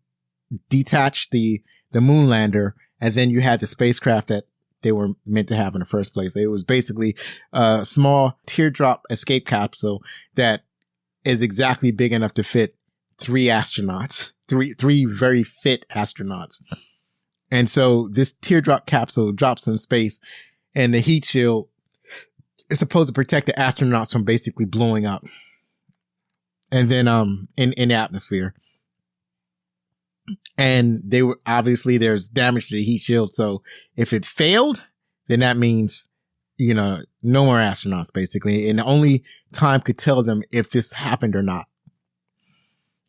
detach the moon lander, and then you had the spacecraft that they were meant to have in the first place. It was basically a small teardrop escape capsule that is exactly big enough to fit three astronauts, three very fit astronauts. And so this teardrop capsule drops in space, and the heat shield is supposed to protect the astronauts from basically blowing up. And then in the atmosphere. And there's damage to the heat shield. So if it failed, then that means, no more astronauts, basically. And the only time could tell them if this happened or not.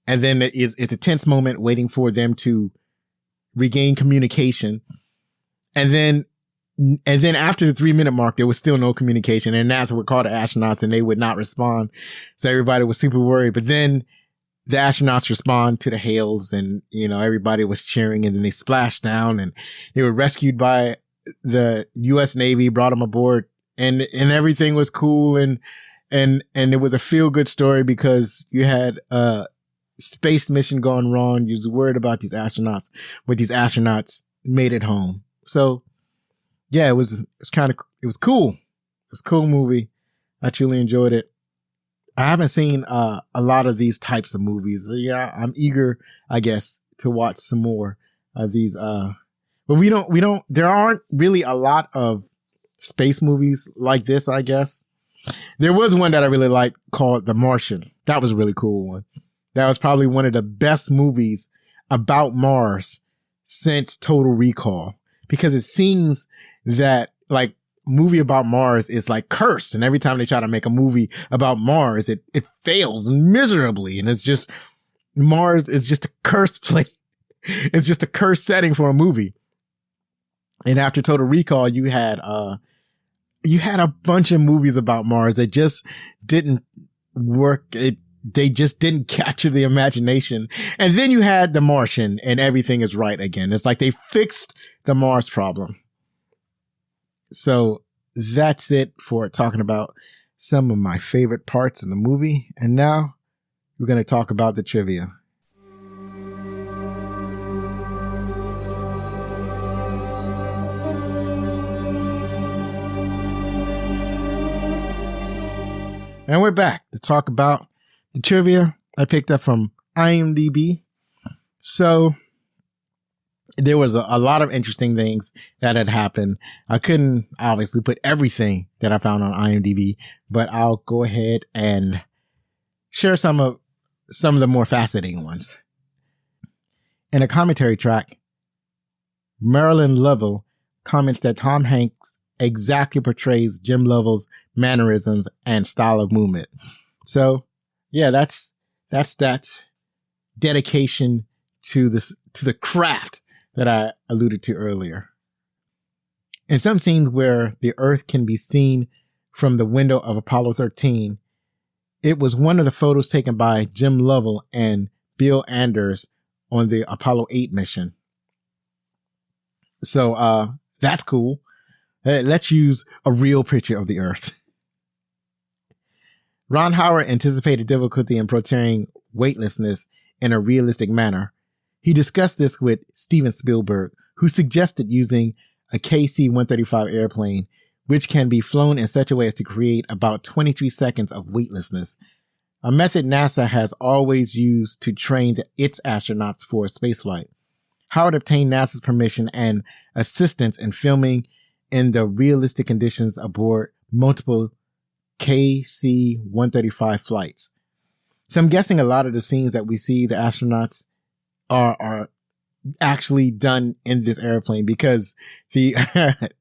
And then it's a tense moment waiting for them to regain communication. And then after the 3 minute mark, there was still no communication, and NASA would call the astronauts and they would not respond. So everybody was super worried. But then the astronauts respond to the hails, and, everybody was cheering, and then they splashed down and they were rescued by the U.S. Navy, brought them aboard, and everything was cool. And it was a feel good story because you had a space mission gone wrong. You was worried about these astronauts, but these astronauts made it home. So, yeah, it was cool. It was a cool movie. I truly enjoyed it. I haven't seen a lot of these types of movies. Yeah, I'm eager, I guess, to watch some more of these. But there aren't really a lot of space movies like this, I guess. There was one that I really liked called The Martian. That was a really cool one. That was probably one of the best movies about Mars since Total Recall, because it seems that movie about Mars is cursed, and every time they try to make a movie about Mars, it fails miserably, and it's just, Mars is just a cursed place. It's just a cursed setting for a movie. And after Total Recall, you had a bunch of movies about Mars that just didn't work. They just didn't capture the imagination. And then you had The Martian, and everything is right again. It's like they fixed the Mars problem. So that's it for talking about some of my favorite parts in the movie. And now we're going to talk about the trivia. And we're back to talk about the trivia I picked up from IMDb. So there was a lot of interesting things that had happened. I couldn't obviously put everything that I found on IMDb, but I'll go ahead and share some of the more fascinating ones. In a commentary track, Marilyn Lovell comments that Tom Hanks exactly portrays Jim Lovell's mannerisms and style of movement. So, yeah, that's that dedication to the craft that I alluded to earlier. In some scenes where the Earth can be seen from the window of Apollo 13, it was one of the photos taken by Jim Lovell and Bill Anders on the Apollo 8 mission. So that's cool. Let's use a real picture of the Earth. Ron Howard anticipated difficulty in portraying weightlessness in a realistic manner. He discussed this with Steven Spielberg, who suggested using a KC-135 airplane, which can be flown in such a way as to create about 23 seconds of weightlessness, a method NASA has always used to train its astronauts for spaceflight. Howard obtained NASA's permission and assistance in filming in the realistic conditions aboard multiple KC-135 flights. So I'm guessing a lot of the scenes that we see the astronauts are actually done in this airplane, because the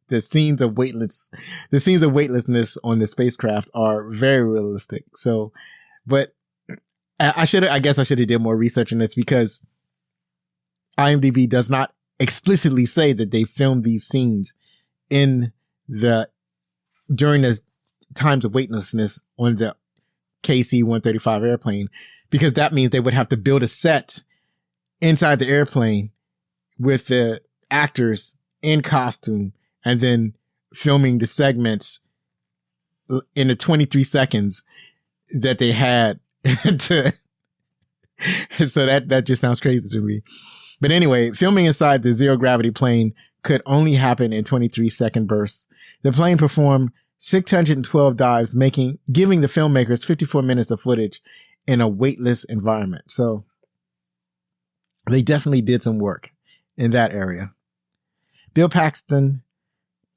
the scenes of weightlessness on the spacecraft are very realistic. So, but I guess I should have did more research on this, because IMDb does not explicitly say that they filmed these scenes during the times of weightlessness on the KC-135 airplane, because that means they would have to build a set inside the airplane with the actors in costume and then filming the segments in the 23 seconds that they had to. So that just sounds crazy to me. But anyway, filming inside the zero gravity plane could only happen in 23-second bursts. The plane performed 612 dives, giving the filmmakers 54 minutes of footage in a weightless environment. So they definitely did some work in that area. Bill Paxton,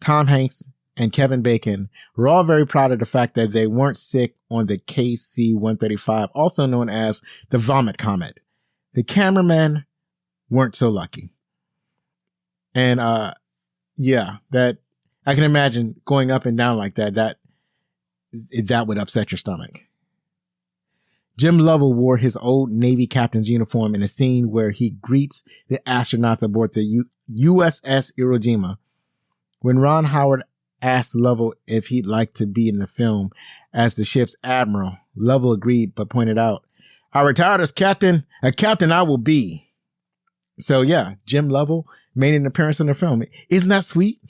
Tom Hanks, and Kevin Bacon were all very proud of the fact that they weren't sick on the KC-135, also known as the Vomit Comet. The cameramen weren't so lucky. And that I can imagine going up and down like that would upset your stomach. Jim Lovell wore his old Navy captain's uniform in a scene where he greets the astronauts aboard the USS Iwo Jima. When Ron Howard asked Lovell if he'd like to be in the film as the ship's admiral, Lovell agreed, but pointed out, "I retired as captain. A captain I will be." So yeah, Jim Lovell made an appearance in the film. Isn't that sweet?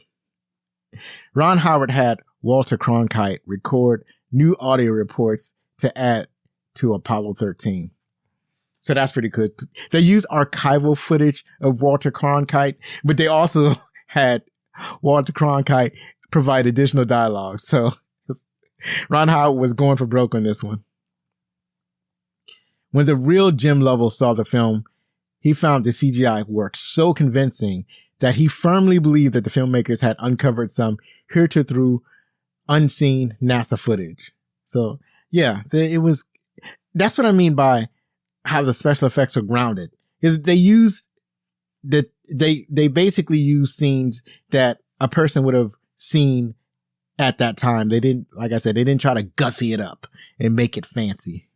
Ron Howard had Walter Cronkite record new audio reports to add to Apollo 13. So that's pretty good. They used archival footage of Walter Cronkite, but they also had Walter Cronkite provide additional dialogue. So Ron Howard was going for broke on this one. When the real Jim Lovell saw the film, he found the CGI work so convincing that he firmly believed that the filmmakers had uncovered some hitherto unseen NASA footage. So yeah, that's what I mean by how the special effects are grounded. Is they basically use scenes that a person would have seen at that time. They didn't, like I said, they didn't try to gussy it up and make it fancy.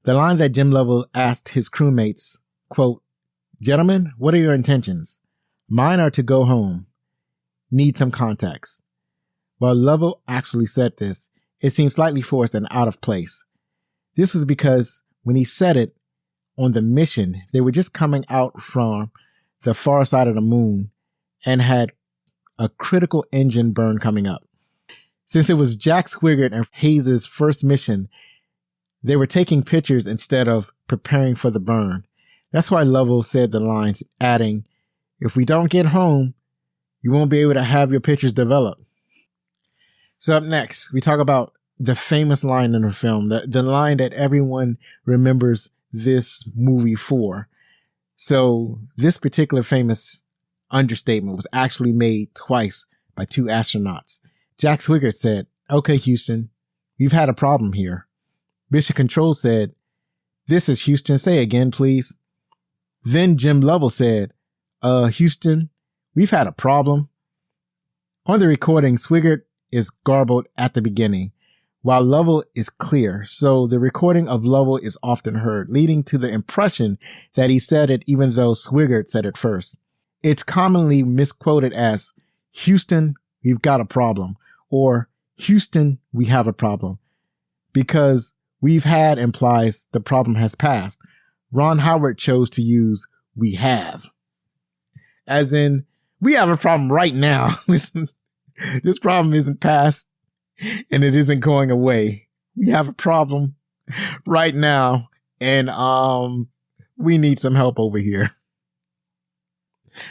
The line that Jim Lovell asked his crewmates, quote, "Gentlemen, what are your intentions? Mine are to go home. Need some context." While Lovell actually said this, it seemed slightly forced and out of place. This was because when he said it on the mission, they were just coming out from the far side of the moon and had a critical engine burn coming up. Since it was Jack Swigert and Haise's first mission, they were taking pictures instead of preparing for the burn. That's why Lovell said the lines, adding, "If we don't get home, you won't be able to have your pictures developed." So up next, we talk about the famous line in the film, the line that everyone remembers this movie for. So this particular famous understatement was actually made twice by two astronauts. Jack Swigert said, "Okay, Houston, we've had a problem here." Mission Control said, "This is Houston. Say again, please." Then Jim Lovell said, Houston, we've had a problem." On the recording, Swigert is garbled at the beginning, while Lovell is clear. So the recording of Lovell is often heard, leading to the impression that he said it even though Swigert said it first. It's commonly misquoted as, "Houston, we've got a problem," or "Houston, we have a problem," because "we've had" implies the problem has passed. Ron Howard chose to use "we have," as in, we have a problem right now. This problem isn't past and it isn't going away. We have a problem right now, and we need some help over here.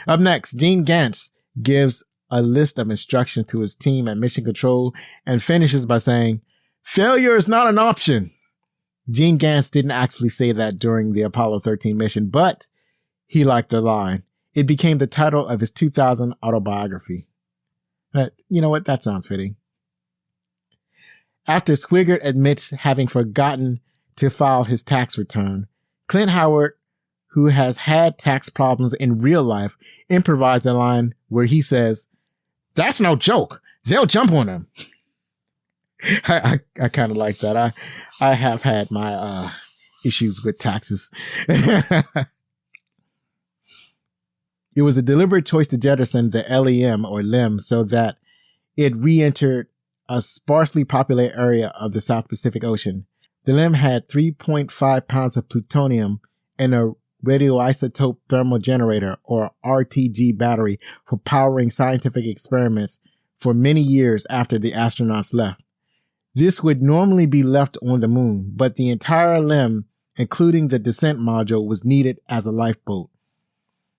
Up next, Gene Gantz gives a list of instructions to his team at Mission Control and finishes by saying, "Failure is not an option." Gene Gantz didn't actually say that during the Apollo 13 mission, but he liked the line. It became the title of his 2000 autobiography. You know what? That sounds fitting. After Swigert admits having forgotten to file his tax return, Clint Howard, who has had tax problems in real life, improvised a line where he says, "That's no joke. They'll jump on him." I kind of like that. I have had my issues with taxes. It was a deliberate choice to jettison the LEM or LEM so that it re-entered a sparsely populated area of the South Pacific Ocean. The LEM had 3.5 pounds of plutonium and a radioisotope thermal generator or RTG battery for powering scientific experiments for many years after the astronauts left. This would normally be left on the moon, but the entire LEM, including the descent module, was needed as a lifeboat.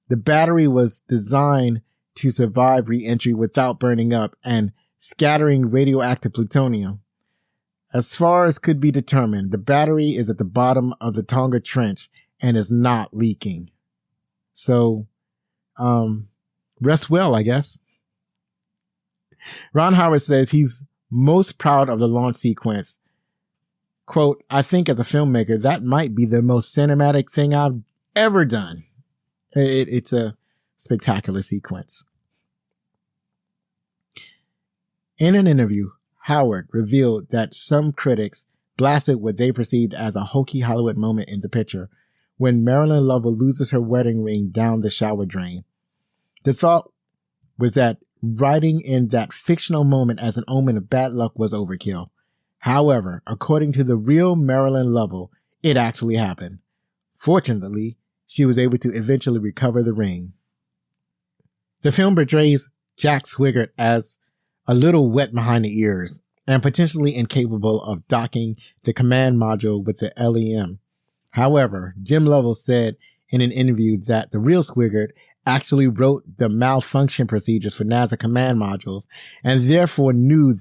The battery was designed to survive re-entry without burning up and scattering radioactive plutonium. As far as could be determined, the battery is at the bottom of the Tonga Trench and is not leaking. So, rest well, I guess. Ron Howard says he's most proud of the launch sequence. Quote, "I think as a filmmaker, that might be the most cinematic thing I've ever done." It's a spectacular sequence. In an interview, Howard revealed that some critics blasted what they perceived as a hokey Hollywood moment in the picture when Marilyn Lovell loses her wedding ring down the shower drain. The thought was that writing in that fictional moment as an omen of bad luck was overkill. However, according to the real Marilyn Lovell, it actually happened. Fortunately, she was able to eventually recover the ring. The film portrays Jack Swigert as a little wet behind the ears and potentially incapable of docking the command module with the LEM. However, Jim Lovell said in an interview that the real Swigert actually wrote the malfunction procedures for NASA command modules and therefore knew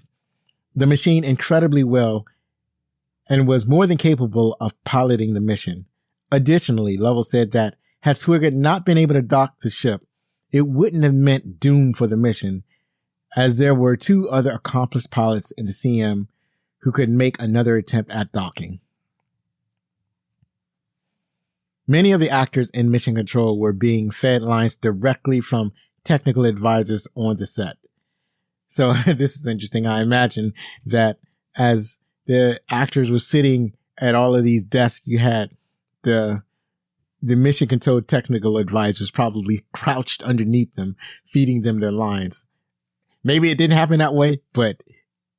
the machine incredibly well and was more than capable of piloting the mission. Additionally, Lovell said that had Swigert not been able to dock the ship, it wouldn't have meant doom for the mission, as there were two other accomplished pilots in the CM who could make another attempt at docking. Many of the actors in Mission Control were being fed lines directly from technical advisors on the set. So this is interesting. I imagine that as the actors were sitting at all of these desks, you had the Mission Control technical advisors probably crouched underneath them, feeding them their lines. Maybe it didn't happen that way, but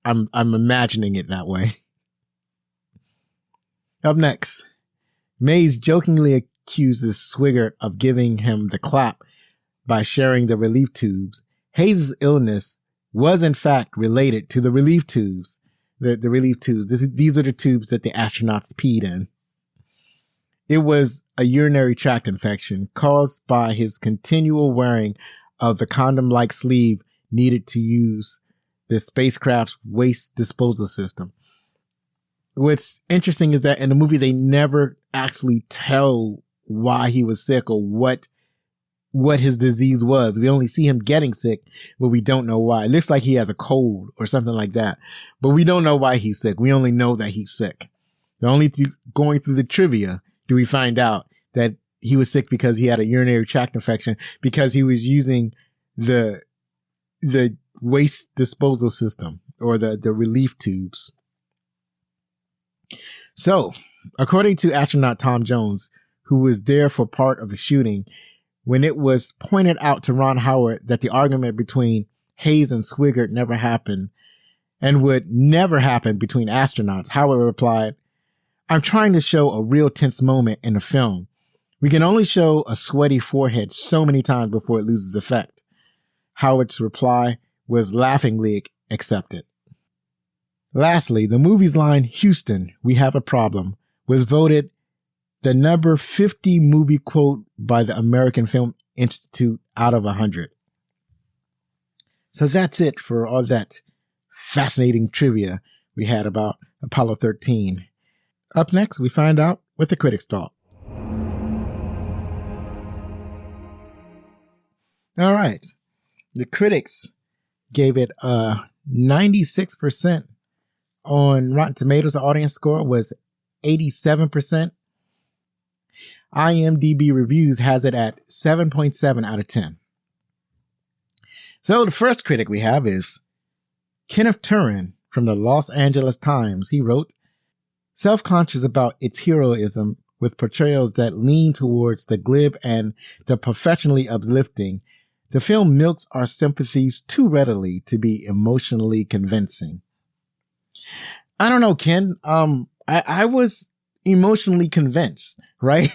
I'm imagining it that way. Up next, Mays jokingly accuses Swigert of giving him the clap by sharing the relief tubes. Hayes' illness was in fact related to the relief tubes. The relief tubes. These are the tubes that the astronauts peed in. It was a urinary tract infection caused by his continual wearing of the condom-like sleeve needed to use the spacecraft's waste disposal system. What's interesting is that in the movie, they never actually tell why he was sick or what his disease was. We only see him getting sick, but we don't know why. It looks like he has a cold or something like that, but we don't know why he's sick. We only know that he's sick. Going through the trivia do we find out that he was sick because he had a urinary tract infection because he was using the waste disposal system or the relief tubes. So, according to astronaut Tom Jones, who was there for part of the shooting, when it was pointed out to Ron Howard that the argument between Haise and Swigert never happened and would never happen between astronauts, Howard replied, "I'm trying to show a real tense moment in the film. We can only show a sweaty forehead so many times before it loses effect." Howard's reply was laughingly accepted. Lastly, the movie's line, "Houston, we have a problem," was voted the number 50 movie quote by the American Film Institute out of 100. So that's it for all that fascinating trivia we had about Apollo 13. Up next, we find out what the critics thought. All right. The critics gave it 96% on Rotten Tomatoes. The audience score was 87%. IMDb Reviews has it at 7.7 out of 10. So the first critic we have is Kenneth Turin from the Los Angeles Times. He wrote, self-conscious about its heroism with portrayals that lean towards the glib and the professionally uplifting, the film milks our sympathies too readily to be emotionally convincing. I don't know, Ken. I was emotionally convinced, right?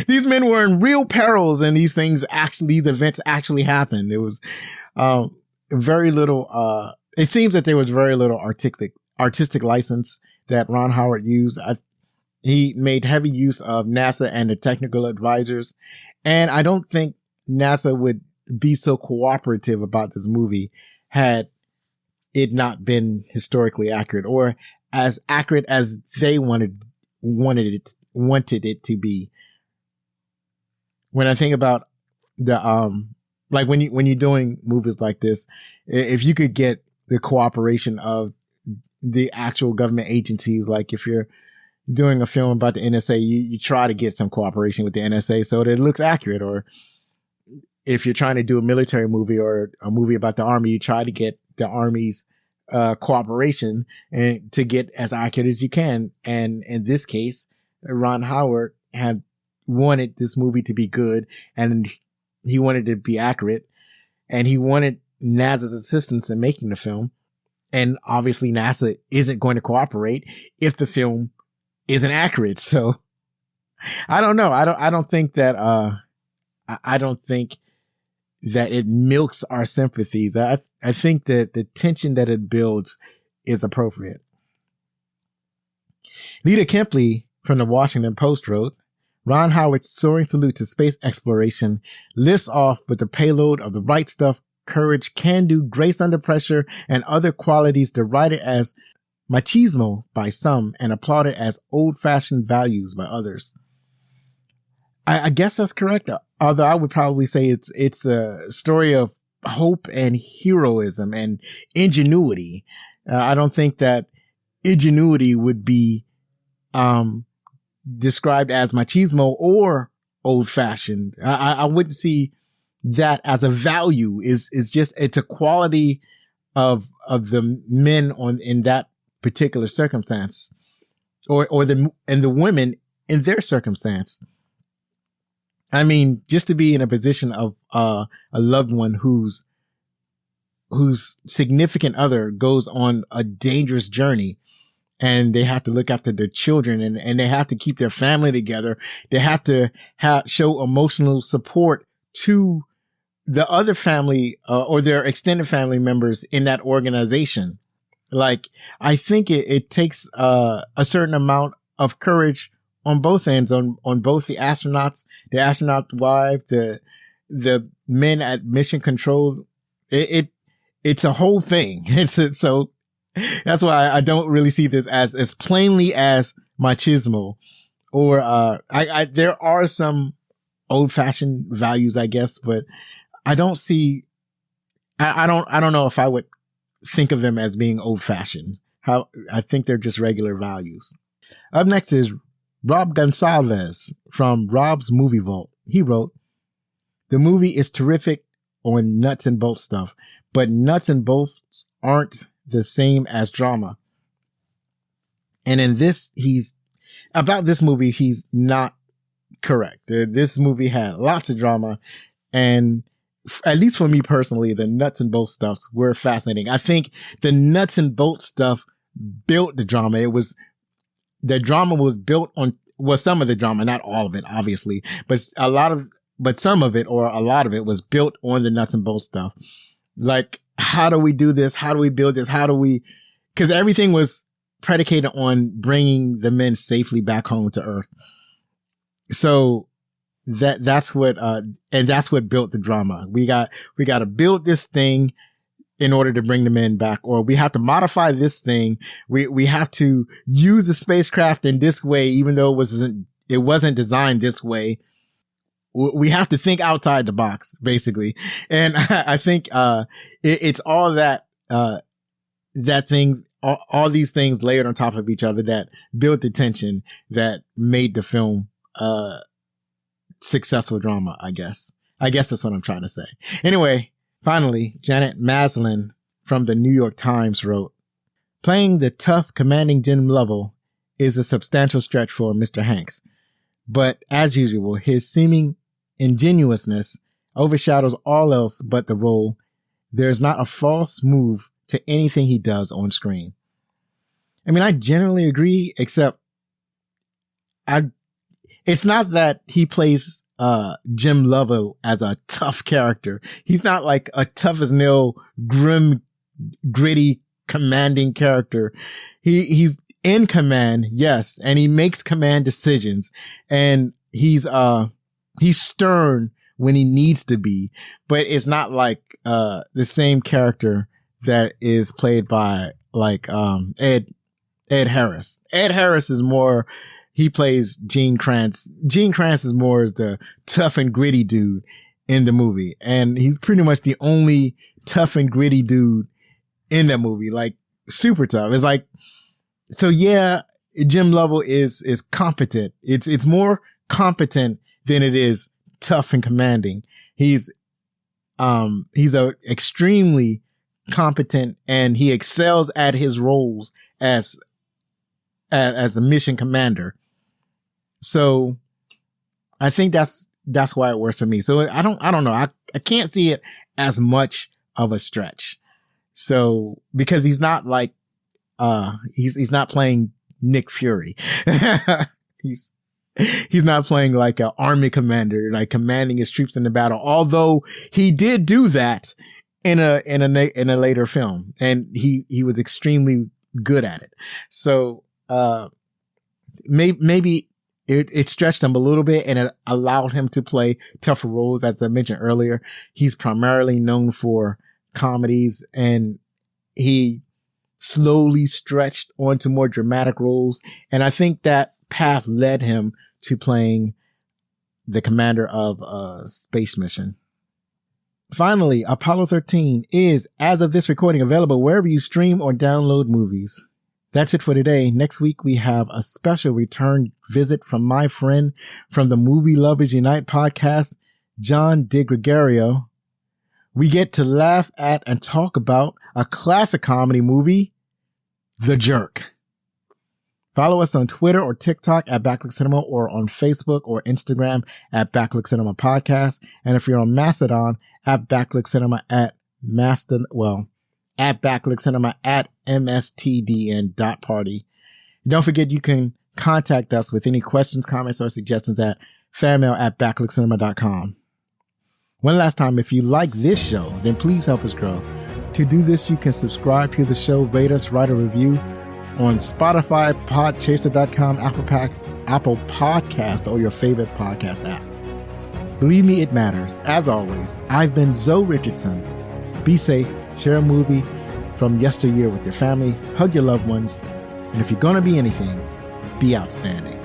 These men were in real perils and these events actually happened. It was, very little, it seems that there was very little artistic license that Ron Howard used. He made heavy use of NASA and the technical advisors. And I don't think NASA would be so cooperative about this movie had it not been historically accurate or as accurate as they wanted it to be. When I think about the, like when you're doing movies like this, if you could get the cooperation of the actual government agencies, like if you're doing a film about the NSA, you try to get some cooperation with the NSA so that it looks accurate. Or if you're trying to do a military movie or a movie about the Army, you try to get the Army's cooperation and to get as accurate as you can. And in this case, Ron Howard had wanted this movie to be good and he wanted it to be accurate and he wanted NASA's assistance in making the film. And obviously NASA isn't going to cooperate if the film isn't accurate. So I don't know. I don't think that, I don't think that it milks our sympathies. I think that the tension that it builds is appropriate. Lita Kempley from the Washington Post wrote, Ron Howard's soaring salute to space exploration lifts off with the payload of the right stuff, courage, can-do, grace under pressure, and other qualities derided as machismo by some and applauded as old-fashioned values by others. I guess that's correct. Although I would probably say it's a story of hope and heroism and ingenuity. I don't think that ingenuity would be described as machismo or old fashioned. I wouldn't see that as a value. It's a quality of the men in that particular circumstance, or the women in their circumstance. I mean, just to be in a position of a loved one whose significant other goes on a dangerous journey and they have to look after their children and they have to keep their family together. They have to show emotional support to the other family or their extended family members in that organization. Like, I think it takes a certain amount of courage on both ends, on both the astronauts, the astronaut wife, the men at mission control. It's a whole thing. So that's why I don't really see this as plainly as machismo, or there are some old fashioned values, I guess, but I don't see. I don't know if I would think of them as being old fashioned. I think they're just regular values. Up next is Rob Gonsalves from Rob's Movie Vault. He wrote, the movie is terrific on nuts and bolts stuff, but nuts and bolts aren't the same as drama. And in this, about this movie, he's not correct. This movie had lots of drama, and at least for me personally, the nuts and bolts stuffs were fascinating. I think the nuts and bolts stuff built the drama. The drama was built on, well, some of the drama, not all of it, obviously, but some of it or a lot of it was built on the nuts and bolts stuff. Like, how do we do this? How do we build this? Because everything was predicated on bringing the men safely back home to Earth. So that's what built the drama. We got to build this thing in order to bring the men back, or we have to modify this thing. We have to use the spacecraft in this way, even though it wasn't designed this way. We have to think outside the box, basically. And I think, it's all that things, all these things layered on top of each other that built the tension that made the film, successful drama, I guess. That's what I'm trying to say. Anyway, finally, Janet Maslin from the New York Times wrote, playing the tough, commanding Jim Lovell is a substantial stretch for Mr. Hanks. But as usual, his seeming ingenuousness overshadows all else but the role. There's not a false move to anything he does on screen. I mean, I generally agree, except it's not that he plays Jim Lovell as a tough character. He's not like a tough as nail, grim, gritty, commanding character. He's in command, yes, and he makes command decisions, and he's stern when he needs to be, but it's not like the same character that is played by like Ed Harris. Ed Harris is more, he plays Gene Kranz. Gene Kranz is more the tough and gritty dude in the movie, and he's pretty much the only tough and gritty dude in the movie, like super tough. It's like, so yeah, Jim Lovell is competent. It's more competent than it is tough and commanding. He's a extremely competent, and he excels at his roles as a mission commander. So I think that's why it works for me. So I don't know. I can't see it as much of a stretch. So because he's not like, he's not playing Nick Fury. He's not playing like an army commander, like commanding his troops in the battle. Although he did do that in a later film, and he was extremely good at it. So, maybe it stretched him a little bit, and it allowed him to play tougher roles. As I mentioned earlier, he's primarily known for comedies, and he slowly stretched onto more dramatic roles. And I think that path led him to playing the commander of a space mission. Finally, Apollo 13 is, as of this recording, available wherever you stream or download movies. That's it for today. Next week, we have a special return visit from my friend from the Movie Lovers Unite podcast, John DeGregorio. We get to laugh at and talk about a classic comedy movie, The Jerk. Follow us on Twitter or TikTok at Backlook Cinema, or on Facebook or Instagram at Backlook Cinema Podcast. And if you're on Mastodon, at Backlook Cinema at Backlook Cinema at mstdn.party. Don't forget, you can contact us with any questions, comments, or suggestions at fanmail at backlookcinema.com. One last time, if you like this show, then please help us grow. To do this, you can subscribe to the show, rate us, write a review on Spotify, Podchaser.com, Apple Podcast, or your favorite podcast app. Believe me, it matters. As always, I've been Zoe Richardson. Be safe, share a movie from yesteryear with your family, hug your loved ones, and if you're going to be anything, be outstanding.